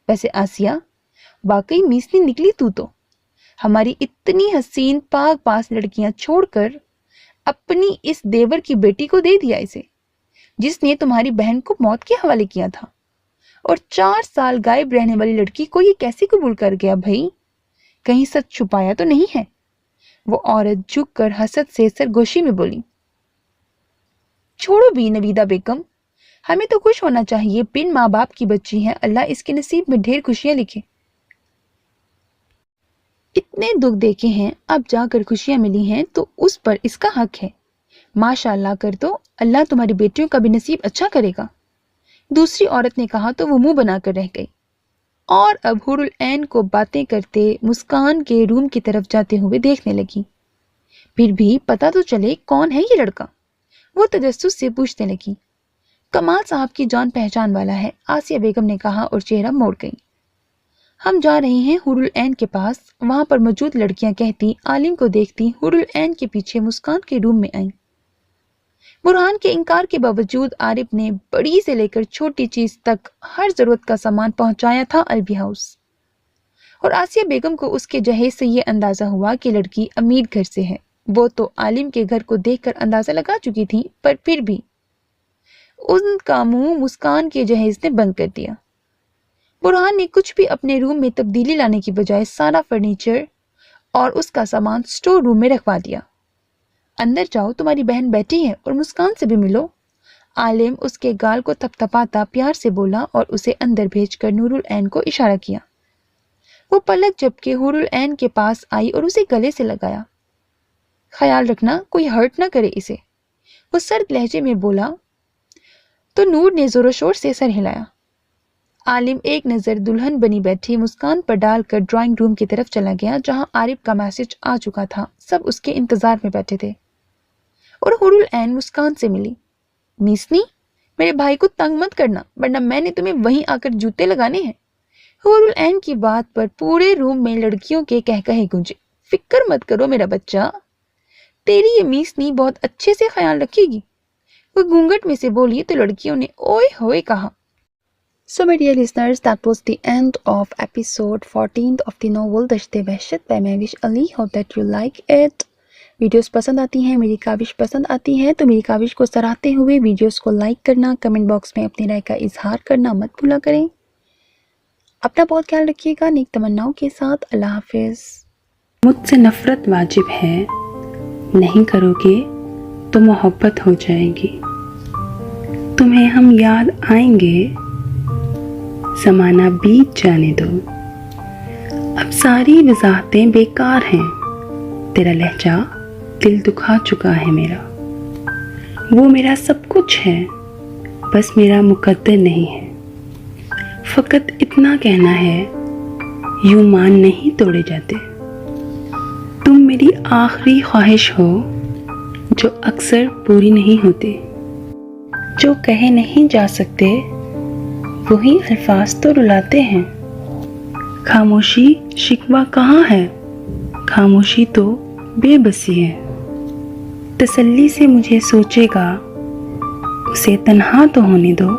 ویسے آسیہ، واقعی میسنی نکلی تو ہماری اتنی حسین پاک پاس لڑکیاں چھوڑ کر اپنی اس دیور کی بیٹی کو دے دیا اسے، جس نے تمہاری بہن کو موت کے حوالے کیا تھا، اور 4 سال غائب رہنے والی لڑکی کو یہ کیسے قبول کر گیا بھائی؟ کہیں سچ چھپایا تو نہیں ہے؟ وہ عورت جھک کر حسد سے سرگوشی میں بولی۔ چھوڑو بھی نویدہ بیگم، ہمیں تو خوش ہونا چاہیے، بن ماں باپ کی بچی ہے، اللہ اس کے نصیب میں ڈھیر خوشیاں لکھے۔ اتنے دکھ دیکھے ہیں، اب جا کر خوشیاں ملی ہیں تو اس پر اس کا حق ہے۔ ماشاء اللہ کر دو، اللہ تمہاری بیٹیوں کا بھی نصیب اچھا کرے گا۔ دوسری عورت نے کہا تو وہ منہ بنا کر رہ گئی، اور اب حور العین کو باتیں کرتے مسکان کے روم کی طرف جاتے ہوئے دیکھنے لگی۔ پھر بھی پتا تو چلے کون ہے یہ لڑکا، وہ تجسس سے پوچھنے لگی۔ کمال صاحب کی جان پہچان والا ہے، آسیہ بیگم نے کہا اور چہرہ موڑ گئی۔ ہم جا رہے ہیں حور العین کے پاس۔ وہاں پر موجود لڑکیاں کہتی، عالم کو دیکھتی حور العین کے پیچھے مسکان کے روم میں آئیں۔ برہان کے انکار کے باوجود عارف نے بڑی سے لے کر چھوٹی چیز تک ہر ضرورت کا سامان پہنچایا تھا البی ہاؤس، اور آسیہ بیگم کو اس کے جہیز سے یہ اندازہ ہوا کہ لڑکی امیر گھر سے ہے۔ وہ تو عالم کے گھر کو دیکھ کر اندازہ لگا چکی تھی، پر پھر بھی ان کا منہ مسکان کے جہیز نے بند کر دیا۔ برہان نے کچھ بھی اپنے روم میں تبدیلی لانے کی بجائے سارا فرنیچر اور اس کا سامان سٹور روم میں رکھوا دیا۔ اندر جاؤ، تمہاری بہن بیٹھی ہے اور مسکان سے بھی ملو۔ عالم اس کے گال کو تھپتھپاتا پیار سے بولا اور اسے اندر بھیج کر نور العین کو اشارہ کیا۔ وہ پلک جھپکے حور العین کے پاس آئی اور اسے گلے سے لگایا۔ خیال رکھنا کوئی ہرٹ نہ کرے اسے، وہ سرد لہجے میں بولا تو نور نے زور و شور سے سر ہلایا۔ عالم ایک نظر دلہن بنی بیٹھی مسکان پر ڈال کر ڈرائنگ روم کی طرف چلا گیا، جہاں عارف کا میسج آ چکا تھا۔ سب اس کے انتظار میں بیٹھے تھے، اور حور العین مسکان سے ملی۔ میسنی، میرے بھائی کو تنگ مت کرنا، ورنہ میں نے تمہیں وہیں آ کر جوتے لگانے ہیں۔ حور العین کی بات پر پورے روم میں لڑکیوں کے کہکہے گونجے۔ فکر مت کرو میرا بچہ، تیری یہ میسنی بہت اچھے سے خیال رکھے گی، وہ گھونگھٹ میں سے بولی تو لڑکیوں نے اوئے ہوئے کہا۔ So my dear listeners, that was the end of episode 14th of the novel دشت وحشت by Mehwish Ali. Hope that you like it. Videos پسند آتی ہیں، میری کاوش پسند آتی ہے تو میری کاوش کو سراہتے ہوئے ویڈیوز کو لائک کرنا، کمنٹ باکس میں اپنی رائے کا اظہار کرنا مت بھولا کریں۔ اپنا بہت خیال رکھیے گا، نیک تمناؤں کے ساتھ، اللہ حافظ۔
مجھ سے نفرت واجب ہے، نہیں کرو گے تو محبت ہو جائے گی، تمہیں ہم یاد آئیں گے، زمانہ بیت جانے دو، اب ساری وضاحتیں بیکار ہیں، تیرا لہجہ دل دکھا چکا ہے میرا، وہ میرا سب کچھ ہے، بس میرا مقدر نہیں ہے، फकत इतना कहना है, यूं मान नहीं तोड़े जाते। तुम मेरी आखिरी ख्वाहिश हो जो अक्सर पूरी नहीं होती। जो कहे नहीं जा सकते वही अल्फाज तो रुलाते हैं। खामोशी शिकवा कहाँ है, खामोशी तो बेबसी है। तसल्ली से मुझे सोचेगा, उसे तन्हा तो होने दो।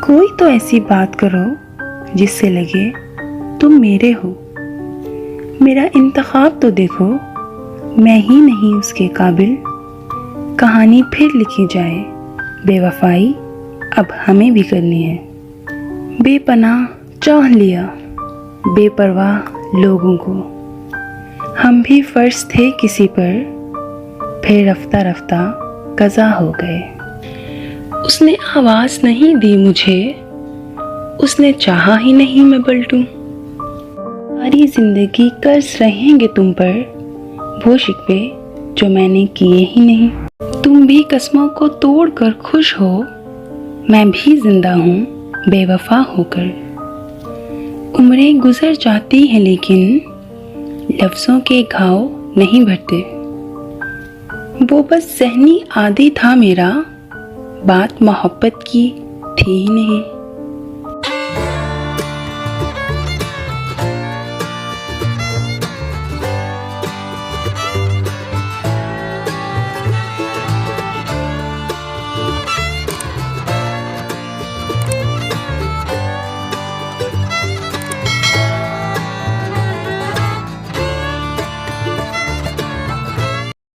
कोई तो ऐसी बात करो जिससे लगे तुम मेरे हो। मेरा इंतखाब तो देखो, मैं ही नहीं उसके काबिल। कहानी फिर लिखी जाए, बेवफाई अब हमें भी करनी है। बेपनाह चाह लिया, बेपरवाह लोगों को। हम भी फर्ज थे किसी पर, फिर रफ्ता रफ्ता कज़ा हो गए। उसने आवाज़ नहीं दी मुझे, उसने चाहा ही नहीं मैं पलटूं। सारी जिंदगी कर्ज रहेंगे तुम पर, वो शिकवे जो मैंने किए ही नहीं। तुम भी कसमों को तोड़ कर खुश हो, मैं भी जिंदा हूँ बेवफा होकर। उम्रें गुजर जाती हैं लेकिन लफ्ज़ों के घाव नहीं भरते। वो बस ज़हनी आदी था मेरा, बात मोहब्बत की थी ही नहीं।